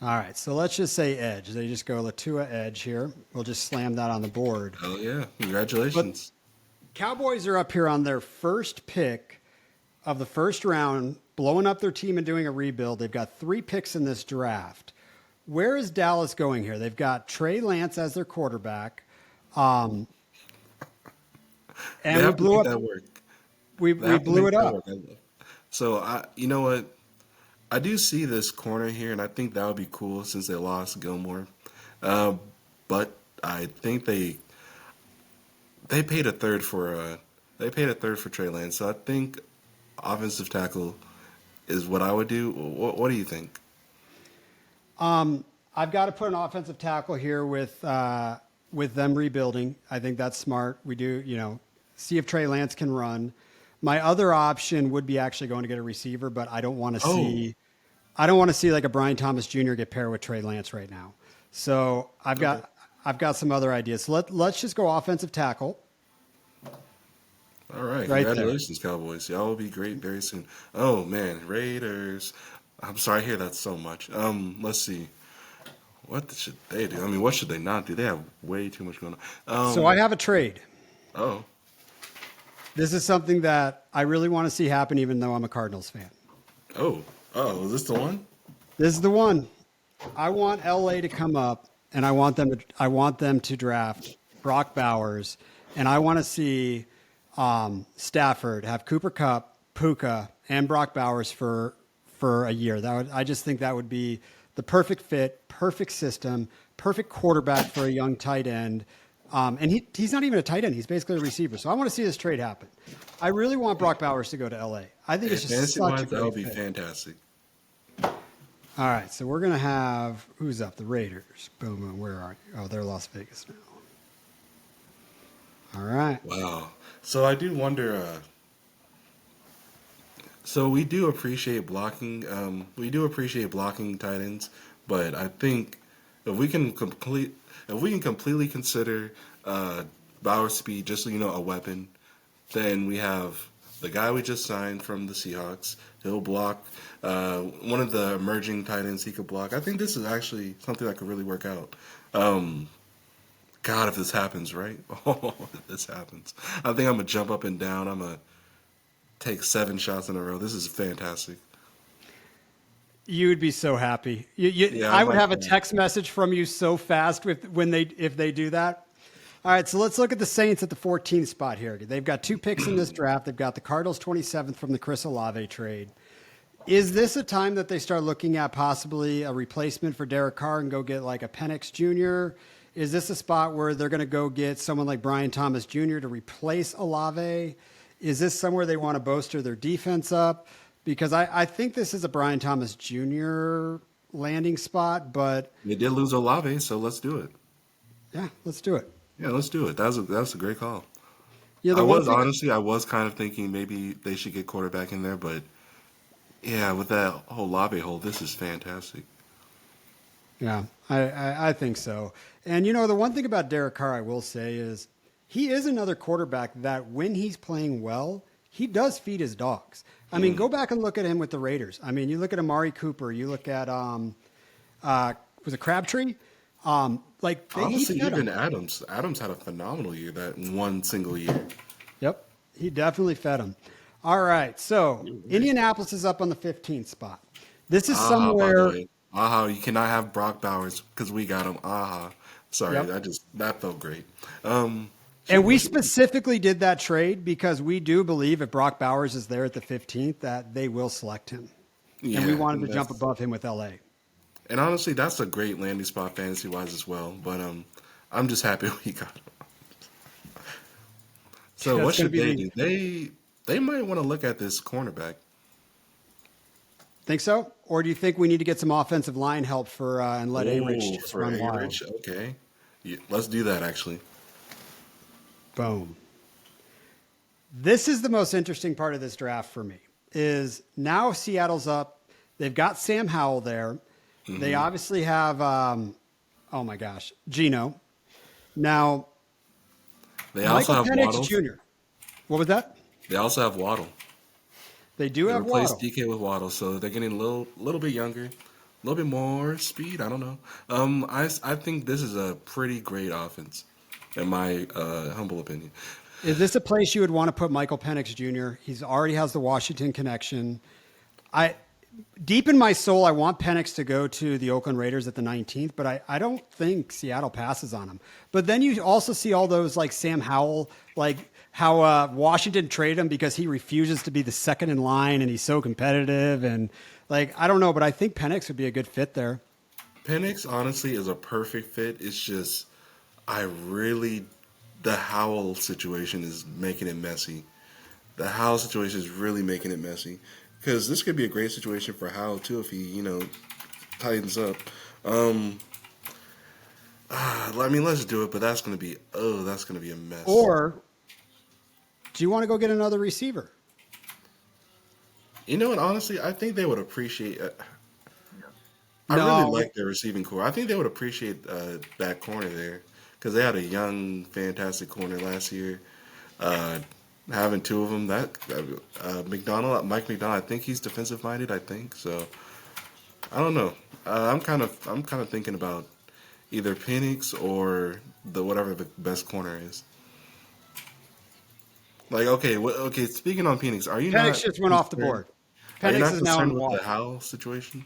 All right, so let's just say edge. They just go Latua edge here. We'll just slam that on the board. Oh yeah. Congratulations. Cowboys are up here on their first pick of the first round, blowing up their team and doing a rebuild. They've got 3 picks in this draft. Where is Dallas going here? They've got Trey Lance as their quarterback. And They we have to blew make up. that work. We They have to blew make it that up. work. So you know what? I do see this corner here, and I think that would be cool since they lost Gilmore. But I think they paid a third for They paid a third for Trey Lance, so I think offensive tackle is what I would do. What do you think? I've got to put an offensive tackle here with them rebuilding. I think that's smart. We do, see if Trey Lance can run. My other option would be actually going to get a receiver, but I don't want to Oh, see. I don't want to see like a Brian Thomas Jr. get paired with Trey Lance right now. So okay. I've got some other ideas. So let's just go offensive tackle All right. right there. Congratulations, Cowboys. Y'all will be great very soon. Oh man, Raiders. I'm sorry I hear that so much. Let's see. What should they do? I mean, what should they not do? They have way too much going on. So I have a trade. Oh, This is something that I really want to see happen, even though I'm a Cardinals fan. oh, oh, is this the one? This is the one. I want LA to come up, and I want them to draft Brock Bowers, and I want to see Stafford have Cooper Kupp, Puka, and Brock Bowers for a year. I just think that would be the perfect fit, perfect system, perfect quarterback for a young tight end. And he's not even a tight end. He's basically a receiver. So I want to see this trade happen. I really want Brock Bowers to go to LA. I think Hey, it's just fantasy such a wise, that would great be fit. fantastic. All right, so we're gonna have who's up? The Raiders. Boom, boom. Where are you? Oh, they're Las Vegas now. All right. Wow. So I do wonder. So we do appreciate blocking. We do appreciate blocking tight ends, but I think if we can completely consider Bauer's speed just a weapon, then we have the guy we just signed from the Seahawks. He'll block one of the emerging tight ends. He could block. I think this is actually something that could really work out. Um, God, if this happens, right? Oh, if this happens, I think I'm gonna jump up and down. I'm gonna take 7 shots in a row. This is fantastic. You would be so happy. Yeah, I I would might have a cry. text message from you so fast if they do that. All right, so let's look at the Saints at the 14th spot here. They've got 2 picks in this draft. They've got the Cardinals 27th from the Chris Olave trade. Is this a time that they start looking at possibly a replacement for Derek Carr and go get like a Penix Jr.? Is this a spot where they're going to go get someone like Brian Thomas Jr. to replace Olave? Is this somewhere they want to bolster their defense up? Because I think this is a Brian Thomas Jr. landing spot, but They did lose Olave, so let's do it. yeah, let's do it. Yeah, let's do it. That's a great call. Yeah, I the one was thing. honestly, I was kind of thinking maybe they should get quarterback in there, but yeah, with that whole Olave hole, this is fantastic. Yeah, I think so. And the one thing about Derek Carr I will say is he is another quarterback that when he's playing well, he does feed his dogs. I mean, go back and look at him with the Raiders. I mean, you look at Amari Cooper, you look at was it Crabtree? He Honestly, fed even him. Adams. Adams had a phenomenal year that one single year. Yep, he definitely fed him. All right, so Indianapolis is up on the 15th spot. This is Aha, by the somewhere. way. Aha, you cannot have Brock Bowers because we got him. Aha. Sorry, Yep. that felt great. Um, And we what should specifically did that trade because we do believe if Brock Bowers is there at the 15th, that they will select him. And we yeah, wanted to jump above him with LA. and honestly, that's a great landing spot fantasy wise as well. But I'm just happy we got him. So what That's going to should be they the. do? They might want to look at this cornerback. Think so? Or do you think we need to get some offensive line help for and let A Rich Oh, just for run A wild? Rich, okay. Yeah, let's do that actually. Boom. This is the most interesting part of this draft for me. Is now Seattle's up. They've got Sam Howell there. They obviously have. Oh my gosh, Gino. Now They also Michael have Penix Waddle. Jr. What was that? They also have Waddle. They do They have replaced Waddle. DK with Waddle, so they're getting a little bit younger, a little bit more speed. I don't know. I think this is a pretty great offense, in my humble opinion. Is this a place you would want to put Michael Penix Jr.? He's already has the Washington connection. I deep in my soul, I want Penix to go to the Oakland Raiders at the 19th, but I don't think Seattle passes on him. But then you also see all those like Sam Howell, like how Washington traded him because he refuses to be the second in line and he's so competitive. And like, I don't know, but I think Penix would be a good fit there. Penix honestly is a perfect fit. It's just I really the Howell situation is making it messy. The Howell situation is really making it messy because this could be a great situation for Howell too if he, tightens up. Um, I mean, let's do it, but that's gonna be a mess. Or do you want to go get another receiver? You know what? Honestly, I think they would appreciate. I really No. like their receiving core. I think they would appreciate that corner there because they had a young, fantastic corner last year. Uh, Having two of them, Mike McDonald, I think he's defensive minded. I think so. I don't know. I'm kind of thinking about either Penix or the whatever the best corner is. Like, okay, okay. Speaking on Penix, Penix just went off the board. are you Penix not is now concerned in with the water. Howell situation?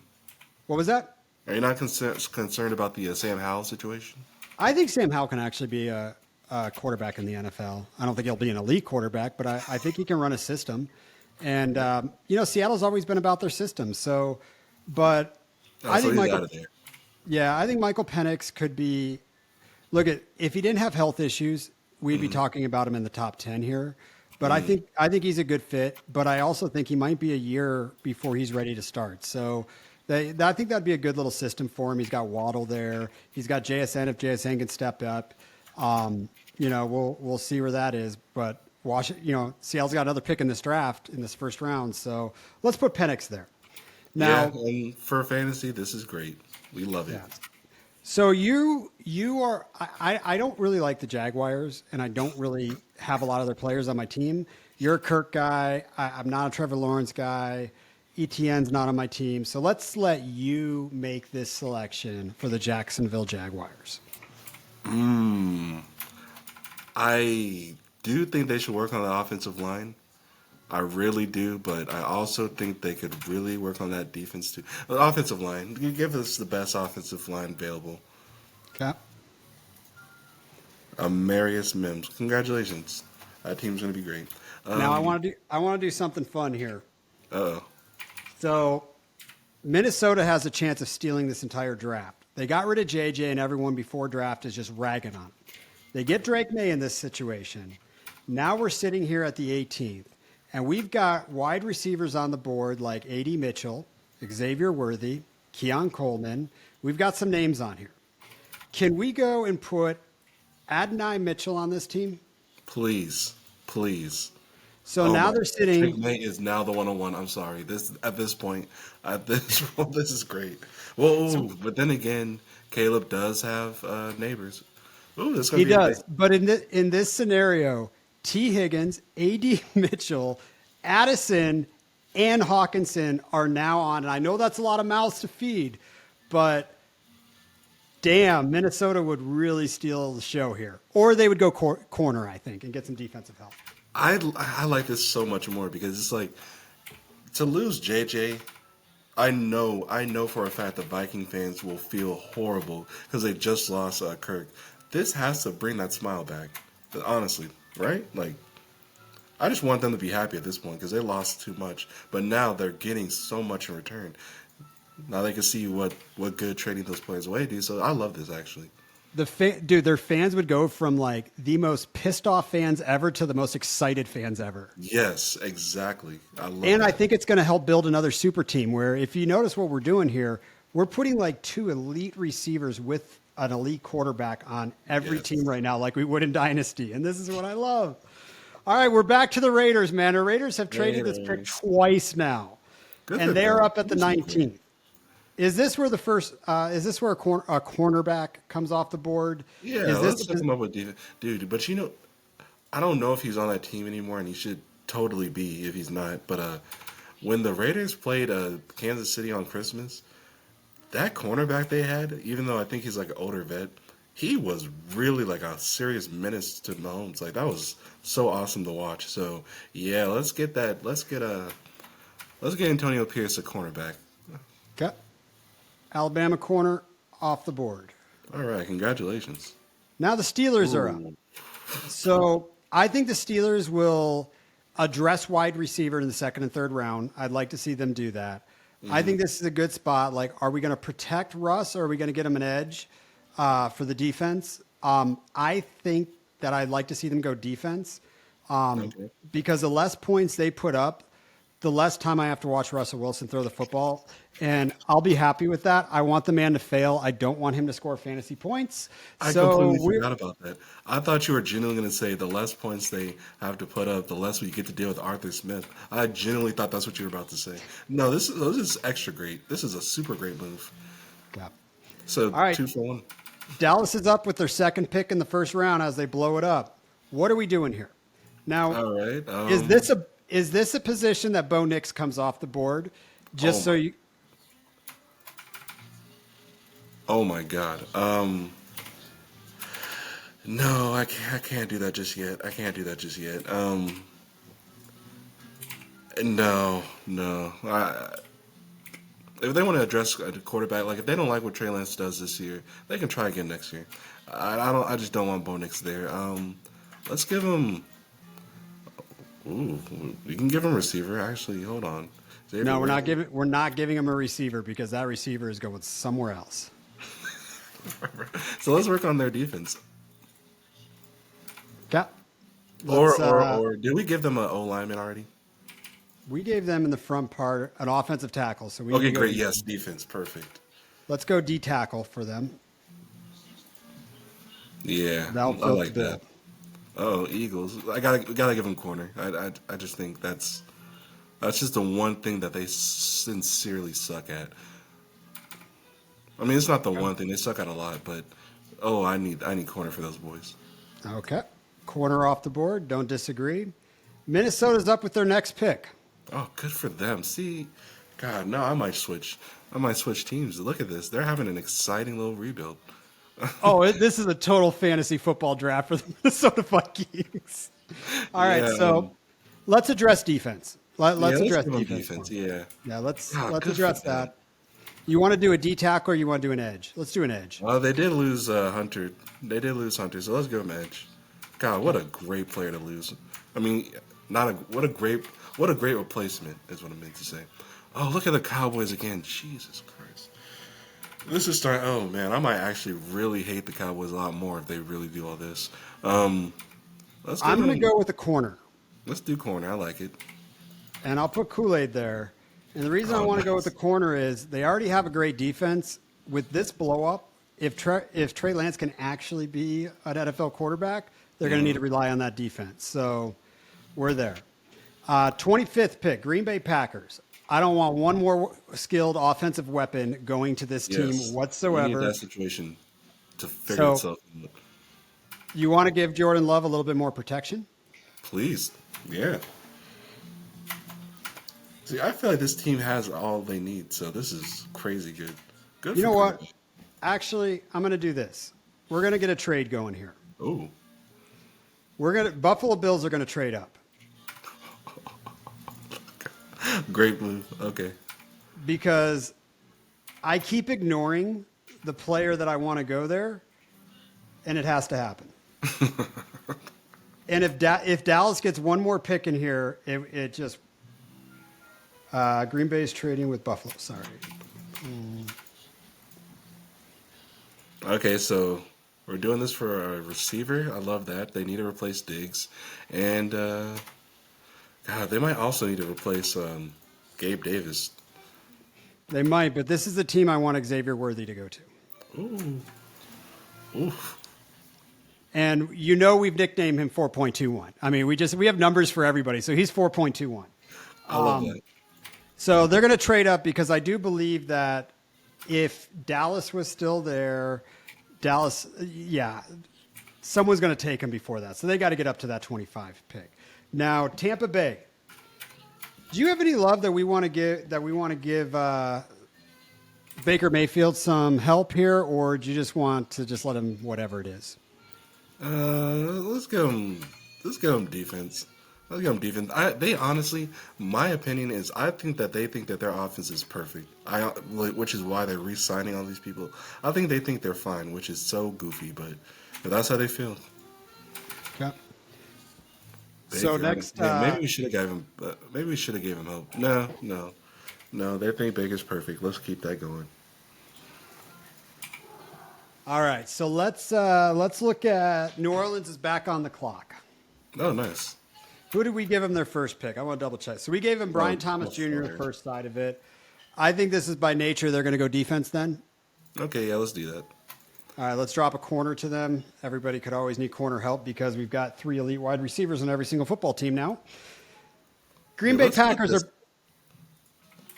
What was that? Are you not concerned about the Sam Howell situation? I think Sam Howell can actually be a quarterback in the NFL. I don't think he'll be an elite quarterback, but I think he can run a system. And, Seattle's always been about their system. So, but Oh, I so think he's out of there. I think Michael Penix could be, if he didn't have health issues, we'd be talking about him in the top 10 here. But I think he's a good fit, but I also think he might be a year before he's ready to start. So I think that'd be a good little system for him. He's got Waddle there. He's got JSN if JSN can step up. We'll see where that is. But Seattle's got another pick in this draft in this first round. So let's put Penix there. Now, Yeah, and for fantasy, this is great. We love it. yeah. So you are I don't really like the Jaguars, and I don't really have a lot of their players on my team. You're a Kirk guy. I'm not a Trevor Lawrence guy. ETN's not on my team. So let's let you make this selection for the Jacksonville Jaguars. I do think they should work on the offensive line. I really do, but I also think they could really work on that defense too. The offensive line, you give us the best offensive line available. Okay. Marius Mims, congratulations. That team's gonna be great. Now I want to do something fun here. Oh, So Minnesota has a chance of stealing this entire draft. They got rid of JJ, and everyone before draft is just ragging on him. They get Drake May in this situation. Now we're sitting here at the 18th, and we've got wide receivers on the board like A.D. Mitchell, Xavier Worthy, Keon Coleman. We've got some names on here. Can we go and put Adonai Mitchell on this team? please, please. So Oh now my! they're sitting. Drake May is now the 101. I'm sorry. This point, this is great. Well, but then again, Caleb does have neighbors. Ooh, this gonna He be a big. does. But in this scenario, T. Higgins, A.D. Mitchell, Addison, and Hawkinson are now on. And I know that's a lot of mouths to feed, but damn, Minnesota would really steal the show here. Or they would go corner, I think, and get some defensive help. I like this so much more because it's like to lose JJ. I know for a fact the Viking fans will feel horrible because they just lost Kirk. This has to bring that smile back, honestly, right? Like, I just want them to be happy at this point because they lost too much, but now they're getting so much in return. Now they can see what good trading those players away do. So I love this actually. Dude, their fans would go from like the most pissed off fans ever to the most excited fans ever. Yes, exactly. I love And that. I think it's going to help build another super team where if you notice what we're doing here, we're putting like two elite receivers with an elite quarterback on every Yes. team right now, like we would in Dynasty. And this is what I love. All right, we're back to the Raiders, man. The Raiders have traded this pick Raiders. twice now, Good and for they are them. up at the This is great. 19th. Is this where the first? Is this where a cornerback comes off the board? Yeah, Is let's this? hook him up with defense. Dude, but I don't know if he's on that team anymore, and he should totally be if he's not. But when the Raiders played Kansas City on Christmas, that cornerback they had, even though I think he's like an older vet, he was really like a serious menace to Mahomes. Like that was so awesome to watch. So yeah, let's get Antonio Pierce a cornerback. Okay. Alabama corner off the board. All right, congratulations. Now the Steelers are up. Ooh. So I think the Steelers will address wide receiver in the second and third round. I'd like to see them do that. I think this is a good spot. Like, are we going to protect Russ or are we going to get him an edge for the defense? I think that I'd like to see them go defense, Okay. because the less points they put up, the less time I have to watch Russell Wilson throw the football, and I'll be happy with that. I want the man to fail. I don't want him to score fantasy points. I So completely we're forgot about that. I thought you were genuinely going to say the less points they have to put up, the less we get to deal with Arthur Smith. I genuinely thought that's what you were about to say. No, this is extra great. This is a super great move. yeah. So All right. 2 for 1. Dallas is up with their second pick in the first round as they blow it up. What are we doing here? Now, All right. is this a position that Bo Nix comes off the board Oh just so my you? oh my God. No, I can't do that just yet. I can't do that just yet. No, no. If they want to address a quarterback, like if they don't like what Trey Lance does this year, they can try again next year. I don't. I just don't want Bo Nix there. Let's give him. Ooh, we can give him receiver. Actually, hold on. Xavier No, Worthy. we're not giving him a receiver because that receiver is going somewhere else. So let's work on their defense. Okay. Or Let's, or did we give them an O lineman already? we gave them in the front part an offensive tackle, so we need Okay, to go great. Yes, defense, perfect. let's go D tackle for them. Yeah, That'll I fill the like that. bill. Oh, Eagles. We gotta give them corner. I just think that's just the one thing that they sincerely suck at. I mean, it's not the one thing they suck at a lot, but oh, I need corner for those boys. Okay. Corner off the board. Don't disagree. Minnesota's up with their next pick. Oh, good for them. See, God, no, I might switch. I might switch teams. Look at this. They're having an exciting little rebuild. Oh, this is a total fantasy football draft for the Minnesota Vikings. All right, Yeah, so let's address defense. Let's let's address give them defense. defense. For 'em. Yeah. Yeah, let's God, let's good for address them. that. You want to do a D tackle or you want to do an edge? Let's do an edge. Well, they did lose Hunter. They did lose Hunter, so let's give him edge. God, what a great player to lose. I mean, not a what a great replacement is what I meant to say. Oh, look at the Cowboys again. Jesus Christ. This is starting. Oh man, I might actually really hate the Cowboys a lot more if they really do all this. Let's give I'm going to them. go with the corner, Let's do corner. I like it. and I'll put Kool-Aid there. And the reason I Oh, want to go with the nice. corner is they already have a great defense. With this blow up, if Trey Lance can actually be an NFL quarterback, they're going to need to rely on that defense. So we're there. 25th pick, Green Bay Packers. I don't want one more skilled offensive weapon going to this team Yes, we need whatsoever. that situation to figure So itself out. you want to give Jordan Love a little bit more protection? Please, yeah. See, I feel like this team has all they need, so this is crazy good. Good You for know what? Green Actually, I'm going to do this. We're going to get a trade going here. Bay. Ooh, Buffalo Bills are going to trade up great move. Okay. because I keep ignoring the player that I want to go there, and it has to happen. And if Dallas gets one more pick in here, it just Green Bay's trading with Buffalo. Sorry. Okay, so we're doing this for a receiver. I love that. They need to replace Diggs. And, God, they might also need to replace Gabe Davis. They might, but this is the team I want Xavier Worthy to go to. Ooh. Oof. And you know we've nicknamed him 4.21. I mean, we have numbers for everybody, so he's 4.21. I love that. So they're going to trade up because I do believe that if Dallas was still there, someone's going to take him before that. So they got to get up to that 25 pick. Now, Tampa Bay. Do you have any love that we want to give Baker Mayfield some help here, or do you just want to just let him whatever it is? Let's give them defense. Let's give them defense. They honestly, my opinion is, I think that they think that their offense is perfect. Which is why they're re-signing all these people. I think they think they're fine, which is so goofy, but that's how they feel. Okay. Baker, So next, maybe we should have gave him. Maybe we should have gave him help. No. They think Baker's perfect. Let's keep that going. All right, so let's look at New Orleans is back on the clock. Oh, nice. Who did we give him their first pick? I want to double check. So we gave him Brian Thomas Jr. the Fire. first side of it. I think this is by nature they're going to go defense then. Okay, yeah, let's do that. All right, let's drop a corner to them. Everybody could always need corner help because we've got 3 elite wide receivers on every single football team now. Green Bay Let's put Packers this- are.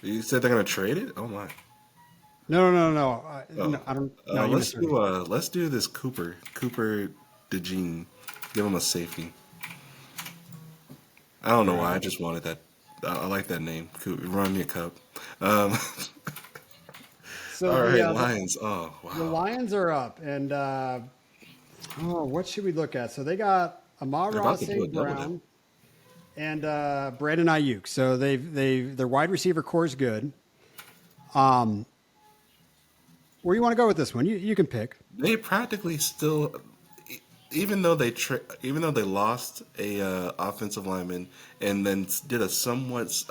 You said they're gonna trade it? Oh my. No. No, I don't. No, you let's misheard do me. let's do this Cooper DeJean. Give him a safety. I don't know why. I just wanted that. I like that name. Run me a cup. Um, So all right, the Lions. Oh the wow. Lions are up, and what should we look at? So they got Amar They're about Ross to do a St. double Brown and Brandon Ayuk. So their wide receiver core is good. Where you want to go with this one? You can pick. They practically still, even though even though they lost a offensive lineman and then did a slightly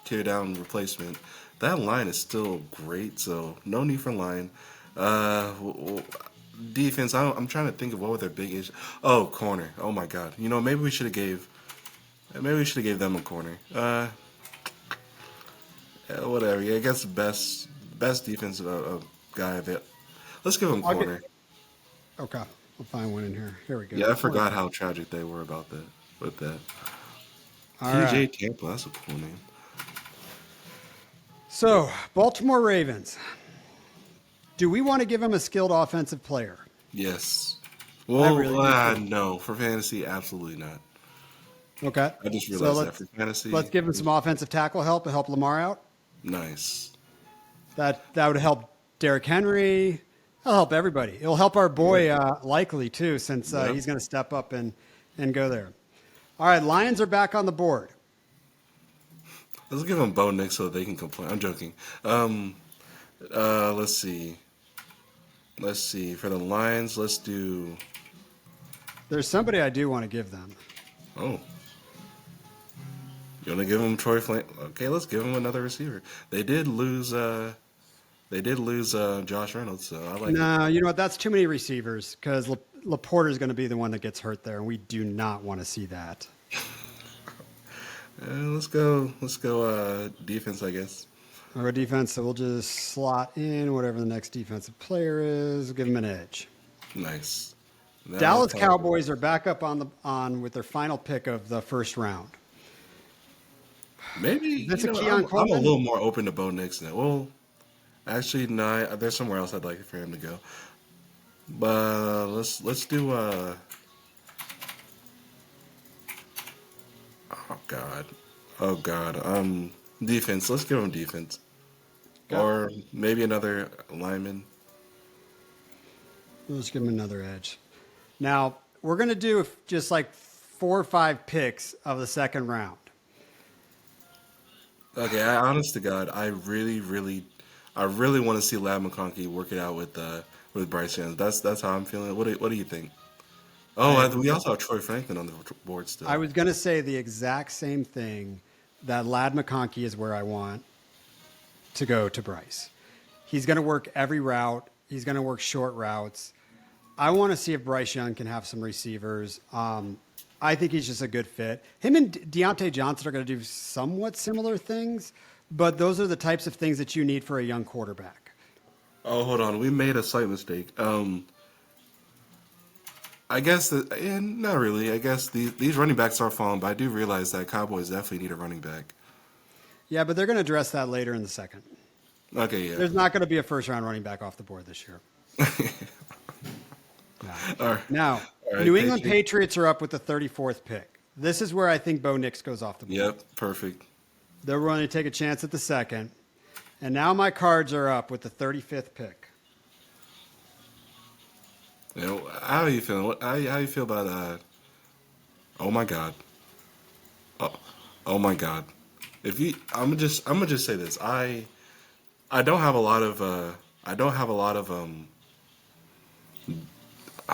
tear down replacement, that line is still great. So no need for line. Defense. I'm trying to think of what were their big issues. Oh, corner. Oh my God. Maybe we should have gave them a corner. Yeah, whatever. Yeah, I guess best defensive guy that. Let's give him I'll corner. Okay, I'll find one in here. Here we go. Yeah, I forgot how tragic they were about that. With that, All TJ right. Tampa. That's a cool name. So Baltimore Ravens. Do we want to give him a skilled offensive player? Yes. Well, really do too. no. For fantasy, absolutely not. Okay. I just So realized that for fantasy. let's give him some offensive tackle help to help Lamar out. Nice. That would help Derrick Henry. It'll help everybody. It'll help our boy likely too, since Yep. he's going to step up and go there. All right, Lions are back on the board. Let's give them Bo Nix so they can complain. I'm joking. Let's see. Let's see. For the Lions, let's do. There's somebody I do want to give them. Oh. You want to give them Troy Flame? Okay, let's give them another receiver. They did lose. Josh Reynolds, so I like it. No, you know what? That's too many receivers because Laporta is going to be the one that gets hurt there, and we do not want to see that. Let's go. Defense, I guess. Our defense, so we'll just slot in whatever the next defensive player is. Give them an edge. Nice. Now Dallas we're Cowboys are back up on with their final pick of the first round. Maybe That's a Keon I'm a Coleman? little more open to Bo Nix now. Well, actually, no. There's somewhere else I'd like for him to go. But let's do. Oh God. Defense. Let's give him defense, Okay. or maybe another lineman. We'll just give them another edge. Now, we're going to do just like 4 or 5 picks of the second round. Okay. Honest to God, I really want to see Lab McConkey work it out with Bryce Young. That's how I'm feeling. What do you think? Oh, we also have Troy Franklin on the board still. I was going to say the exact same thing, that Lad McConkey is where I want to go to Bryce. He's going to work every route. He's going to work short routes. I want to see if Bryce Young can have some receivers. I think he's just a good fit. Him and Deontay Johnson are going to do somewhat similar things, but those are the types of things that you need for a young quarterback. Oh, hold on. We made a slight mistake. I guess not really. I guess these running backs are falling, but I do realize that Cowboys definitely need a running back. Yeah, but they're going to address that later in the second. Okay, yeah. There's not going to be a first-round running back off the board this year. No. All right. Now, All right, New England Patriots. Patriots are up with the 34th pick. This is where I think Bo Nix goes off the board. Yep, perfect. They're willing to take a chance at the second. And now my Cards are up with the 35th pick. How are you feeling? How you feel about? Oh my God. Oh my God. I'm gonna just say this. I don't have a lot of.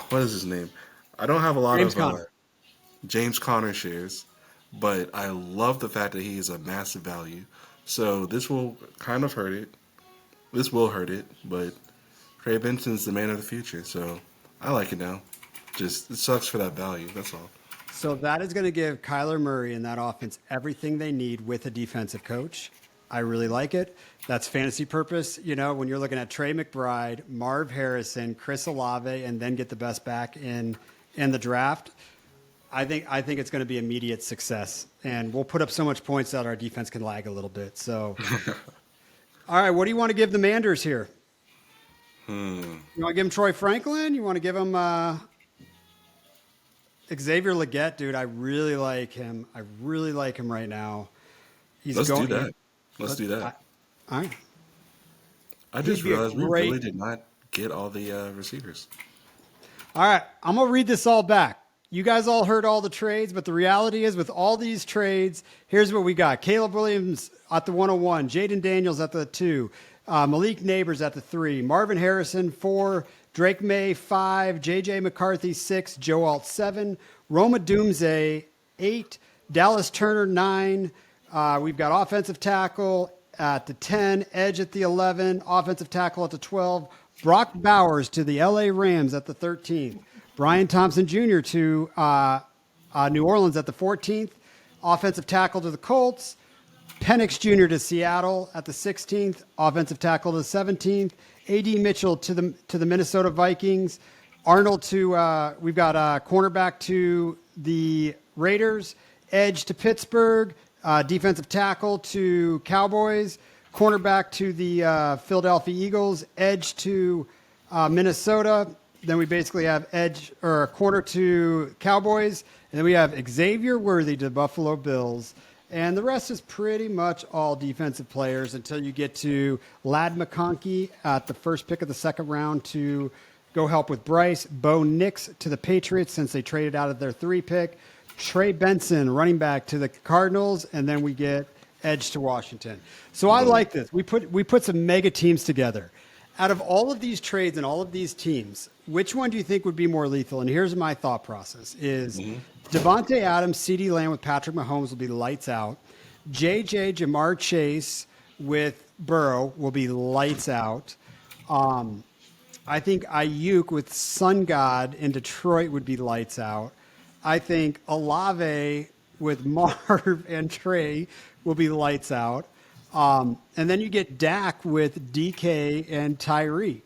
What is his name? I don't have a lot James of Conner. James Conner shares, but I love the fact that he is a massive value. So this will kind of hurt it. This will hurt it, but Trey Benson's the man of the future. So I like it now. Just it sucks for that value. That's all. So that is going to give Kyler Murray and that offense everything they need with a defensive coach. I really like it. That's fantasy purpose. You know, when you're looking at Trey McBride, Marv Harrison, Chris Olave, and then get the best back in the draft, I think it's going to be immediate success. And we'll put up so much points that our defense can lag a little bit. So, all right, what do you want to give the Manders here? You want to give him Troy Franklin? You want to give him Xavier Legette? Dude, I really like him. I really like him right now. Let's do that. Let's do that. All right. I just realized we really did not get all the receivers. All right. I'm going to read this all back. You guys all heard all the trades, but the reality is with all these trades, here's what we got. Caleb Williams at the 101, Jaden Daniels at the 2, Malik Neighbors at the 3, Marvin Harrison 4, Drake May 5, J.J. McCarthy 6, Joe Alt 7, Roma Doomsday 8, Dallas Turner 9. We've got offensive tackle at the 10, edge at the 11, offensive tackle at the 12, Brock Bowers to the L.A. Rams at the 13th, Brian Thompson Jr. to New Orleans at the 14th, offensive tackle to the Colts, Penix Jr. to Seattle at the 16th, offensive tackle to the 17th, A.D. Mitchell to the Minnesota Vikings, Arnold to we've got cornerback to the Raiders, edge to Pittsburgh, defensive tackle to Cowboys, cornerback to the Philadelphia Eagles, edge to Minnesota. Then we basically have edge or corner to Cowboys, and then we have Xavier Worthy to Buffalo Bills. And the rest is pretty much all defensive players until you get to Ladd McConkey at the first pick of the second round to go help with Bryce. Bo Nix to the Patriots since they traded out of their 3 pick. Trey Benson, running back to the Cardinals, and then we get edge to Washington. So I like this. We put some mega teams together. Out of all of these trades and all of these teams, which one do you think would be more lethal? And here's my thought process is Devontae Adams, CeeDee Lamb with Patrick Mahomes will be lights out. JJ Jamar Chase with Burrow will be lights out. I think Ayuk with Sun God in Detroit would be lights out. I think Olave with Marv and Trey will be lights out. And then you get Dak with DK and Tyreek.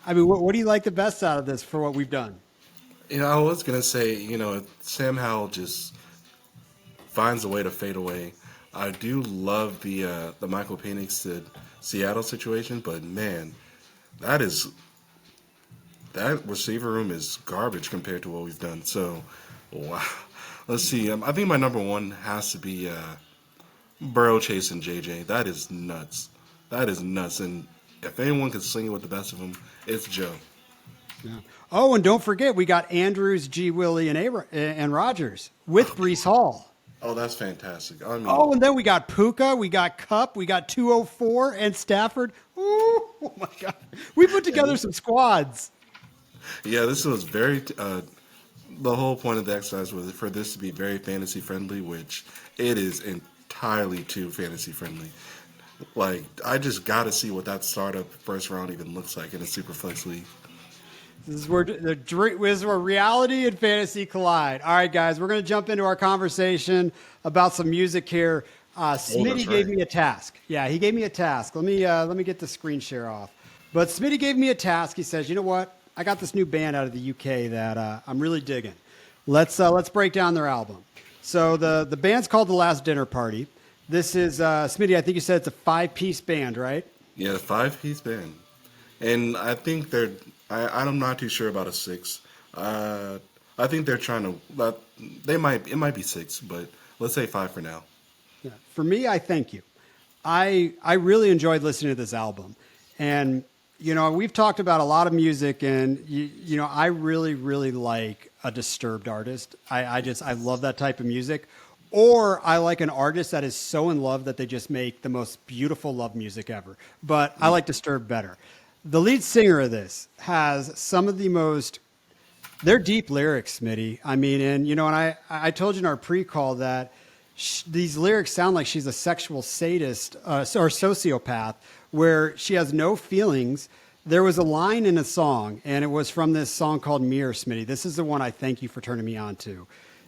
I mean, what do you like the best out of this for what we've done? You know, I was going to say, Sam Howell just finds a way to fade away. I do love the Michael Penix to Seattle situation, but man, that receiver room is garbage compared to what we've done. So, wow. Let's see. I think my number one has to be Burrow, Chase, and JJ. That is nuts. That is nuts. And if anyone can sling it with the best of them, it's Joe. Yeah. Oh, and don't forget, we got Andrews, G. Willie, and Rogers with Breece Hall. Oh, that's fantastic. I mean, and then we got Puka, we got Cup, we got 204, and Stafford. Ooh, oh, my God. We put together some squads. Yeah, this was very the whole point of the exercise was for this to be very fantasy friendly, which it is entirely too fantasy friendly. Like, I just got to see what that startup first round even looks like in a Superflex league. This is where reality and fantasy collide. All right, guys, we're going to jump into our conversation about some music here. Smitty gave me a task. Yeah, he gave me a task. Let me get the screen share off. But Smitty gave me a task. He says, you know what? I got this new band out of the UK that I'm really digging. Let's break down their album. So the band's called The Last Dinner Party. This is Smitty. I think you said it's a 5-piece band, right? Yeah, a 5-piece band, and I think they're. I'm not too sure about a 6. I think they're trying to. It might be 6, but let's say 5 for now. Yeah. For me, I thank you. I really enjoyed listening to this album, and we've talked about a lot of music, and I really, really like a Disturbed artist. I love that type of music. Or I like an artist that is so in love that they just make the most beautiful love music ever. But I like Disturbed better. The lead singer of this has some of the most, they're deep lyrics, Smitty. I mean, and I told you in our pre-call that these lyrics sound like she's a sexual sadist or sociopath where she has no feelings. there was a line in a song, and it was from this song called Mirror, Smitty. This is the one I thank you for turning me on to.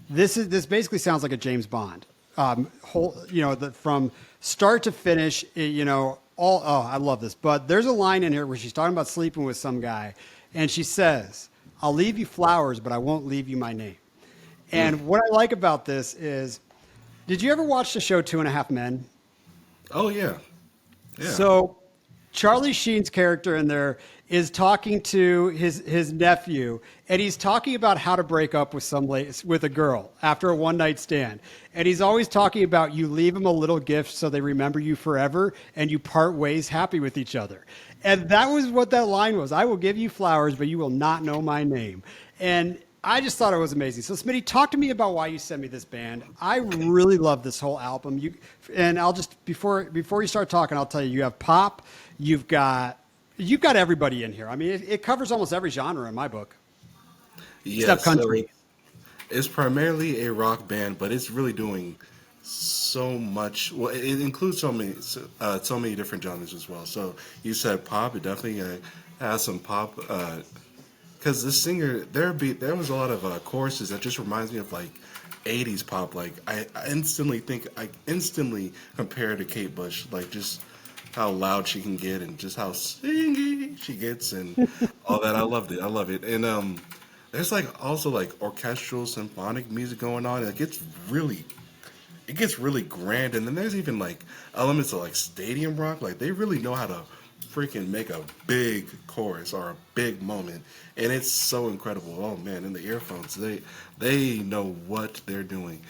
This basically sounds like a James Bond. From start to finish, all. Oh, I love this. But there's a line in here where she's talking about sleeping with some guy, and she says, "I'll leave you flowers, but I won't leave you my name." And what I like about this is, did you ever watch the show Two and a Half Men? Oh yeah, yeah. So Charlie Sheen's character in there is talking to his nephew, and he's talking about how to break up with a girl after a one night stand. And he's always talking about you leave them a little gift so they remember you forever, and you part ways happy with each other. And that was what that line was. I will give you flowers, but you will not know my name. And I just thought it was amazing. So, Smitty, talk to me about why you sent me this band. I really love this whole album. And I'll just before you start talking, I'll tell you, you have pop, you've got everybody in here. I mean, it covers almost every genre in my book, except Yes, country. so it's primarily a rock band, but it's really doing so much. Well, it includes so many different genres as well. So you said pop. It definitely has some pop. Because this singer, there was a lot of choruses that just reminds me of like '80s pop. Like I instantly compare to Kate Bush. Like just how loud she can get and just how singy she gets and all that. I loved it. I love it. And there's like also like orchestral symphonic music going on. It gets really grand. And then there's even like elements of like stadium rock. Like they really know how to freaking make a big chorus or a big moment, and it's so incredible. Oh man, in the earphones, they know what they're doing.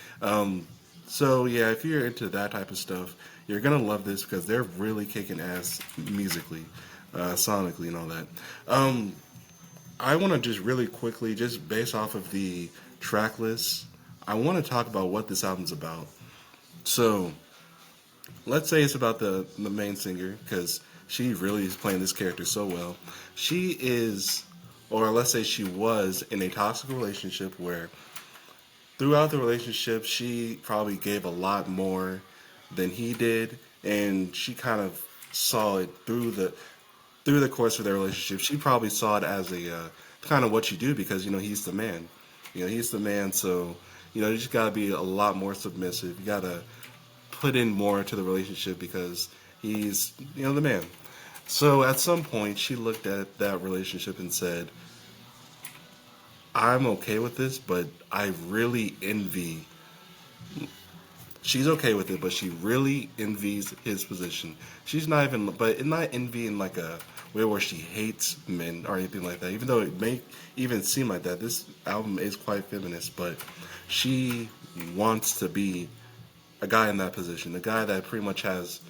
So yeah, if you're into that type of stuff, you're gonna love this because they're really kicking ass musically, sonically, and all that. I want to just really quickly, just based off of the track list, I want to talk about what this album's about. So let's say it's about the main singer because she really is playing this character so well. She is, or let's say she was, in a toxic relationship where throughout the relationship she probably gave a lot more than he did, and she kind of saw it through the course of their relationship. She probably saw it as a kind of what you do because he's the man. He's the man, so you just gotta be a lot more submissive. You gotta put in more to the relationship because he's the man. So at some point she looked at that relationship and said, I'm okay with this, but I really envy. She's okay with it, but she really envies his position. She's not even, but not envy in like a way where she hates men or anything like that. Even though it may even seem like that, this album is quite feminist, but she wants to be a guy in that position, a guy that pretty much has,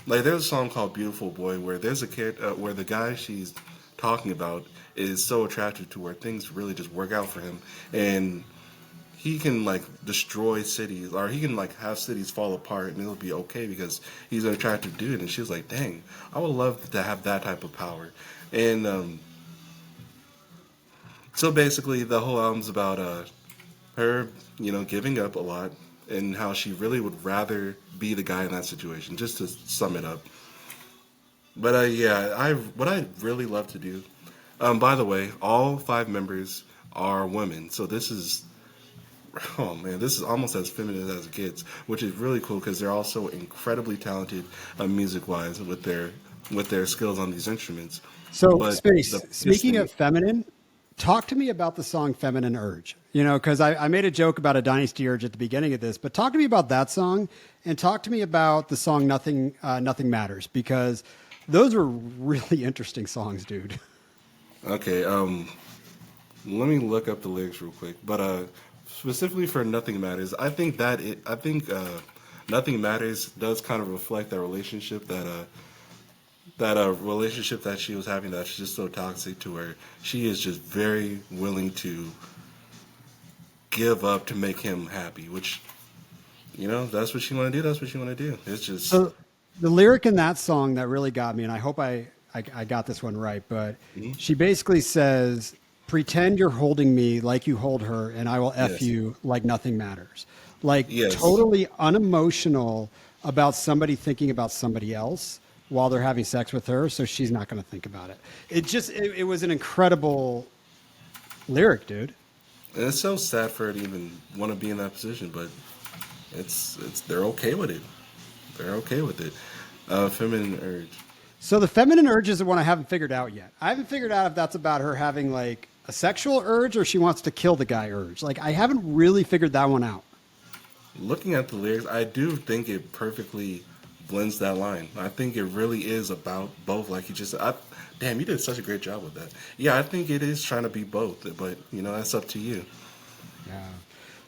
like, there's a song called "Beautiful Boy" where there's a kid where the guy she's talking about is so attractive to where things really just work out for him, and he can like destroy cities, or he can like have cities fall apart, and it'll be okay because he's an attractive dude. And she was like, "Dang, I would love to have that type of power." And so basically, the whole album's about her, giving up a lot, and how she really would rather be the guy in that situation. Just to sum it up. But yeah, what I really love to do. By the way, all 5 members are women, so this is, oh man, this is almost as feminine as it gets, which is really cool because they're also incredibly talented music-wise with their skills on these instruments. So, But Space, the biggest speaking thing, of feminine, talk to me about the song Feminine Urge. Because I made a joke about a Dynasty Urge at the beginning of this, but talk to me about that song and talk to me about the song Nothing Matters, because those were really interesting songs, dude. okay, let me look up the lyrics real quick. But specifically for "Nothing Matters," I think "Nothing Matters" does kind of reflect that relationship that relationship that she was having that's just so toxic to where she is just very willing to give up to make him happy, which that's what she want to do. That's what she want to do. It's just So the lyric in that song that really got me, and I hope I got this one right, but mhm. she basically says, pretend you're holding me like you hold her, and I will F Yes, you like nothing matters. Like yes, totally unemotional about somebody thinking about somebody else, while they're having sex with her, so she's not going to think about it. It was an incredible lyric, dude. And it's so sad for her to even want to be in that position, but it's they're okay with it. They're okay with it. Feminine urge. So the feminine urge is the one I haven't figured out yet. I haven't figured out if that's about her having like a sexual urge or she wants to kill the guy urge. Like I haven't really figured that one out. Looking at the lyrics, I do think it perfectly blends that line. I think it really is about both. Like you just, damn, you did such a great job with that. Yeah, I think it is trying to be both, but that's up to you. Yeah.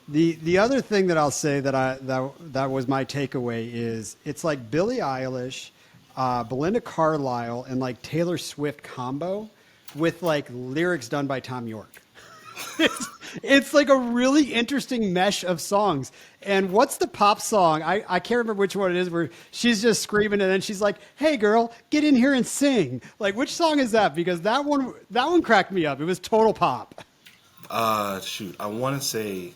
The other thing that I'll say that was my takeaway is it's like Billie Eilish, Belinda Carlisle, and like Taylor Swift combo with like lyrics done by Tom York. It's like a really interesting mesh of songs. And what's the pop song? I can't remember which one it is where she's just screaming and then she's like, "Hey girl, get in here and sing." Like which song is that? Because that one cracked me up. It was total pop. Shoot, I want to say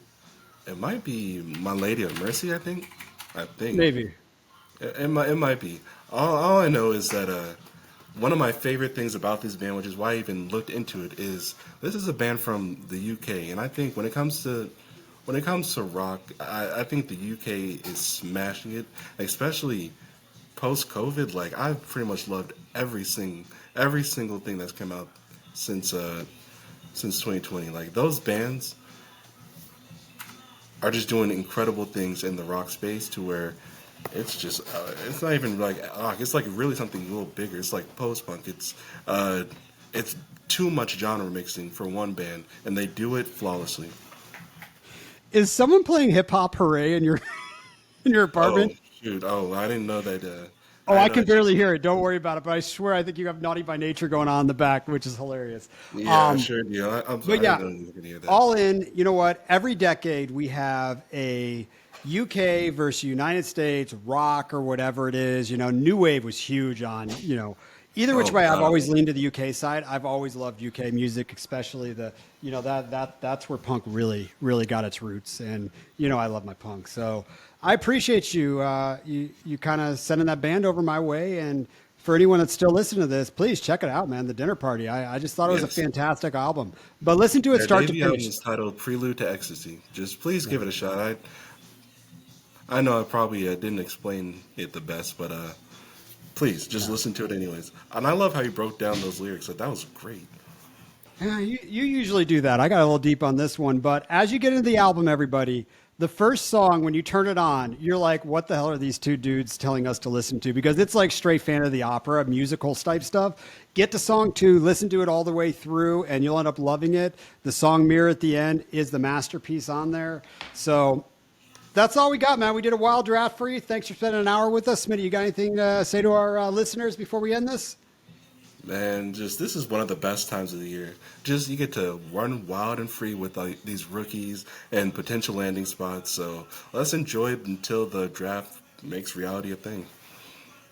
it might be My Lady of Mercy. I think. Maybe. It might be. All I know is that one of my favorite things about this band, which is why I even looked into it, is this is a band from the UK, and I think when it comes to rock, I think the UK is smashing it, especially post COVID. Like I've pretty much loved every single thing that's come out since 2020. Like those bands are just doing incredible things in the rock space to where it's just it's not even like rock. It's like really something a little bigger. It's like post punk. It's too much genre mixing for one band, and they do it flawlessly. Is someone playing Hip Hop Hooray in your in your apartment? Oh shoot! Oh, I didn't know that. I can barely hear it. Don't worry about it. But I swear, I think you have Naughty by Nature going on in the back, which is hilarious. Yeah, I sure do. I'm sorry. But yeah, I didn't hear that. all in. You know what? Every decade we have a UK versus United States rock or whatever it is. New Wave was huge on. Either which way, I've always leaned to the UK side. I've always loved UK music, especially that's where punk really, really got its roots. And I love my punk. So I appreciate you you kind of sending that band over my way. And for anyone that's still listening to this, please check it out, man. The Dinner Party. I just thought it was a fantastic album. But listen to it start to finish. It's titled Prelude to Ecstasy. Just please give it a shot. I know I probably didn't explain it the best, but please just listen to it anyways. And I love how you broke down those lyrics. That was great. Yeah, you usually do that. I got a little deep on this one, but as you get into the album, everybody, the first song, when you turn it on, you're like, what the hell are these two dudes telling us to listen to? Because it's like straight Phantom of the Opera, musical type stuff. Get to song 2, listen to it all the way through, and you'll end up loving it. The song Mirror at the end is the masterpiece on there. So that's all we got, man. We did a wild draft for you. Thanks for spending an hour with us. Smitty, you got anything to say to our listeners before we end this? Man, this is one of the best times of the year. Just you get to run wild and free with these rookies and potential landing spots. So let's enjoy it until the draft makes reality a thing.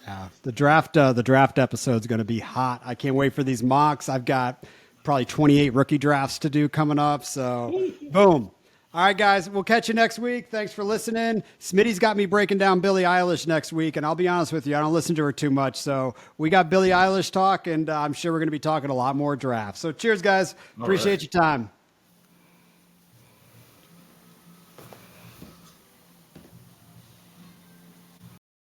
Yeah, the draft episode is going to be hot. I can't wait for these mocks. I've got probably 28 rookie drafts to do coming up. So boom. All right, guys, we'll catch you next week. Thanks for listening. Smitty's got me breaking down Billie Eilish next week, and I'll be honest with you, I don't listen to her too much. So we got Billie Eilish talk, and I'm sure we're going to be talking a lot more drafts. So cheers, guys. Appreciate your time.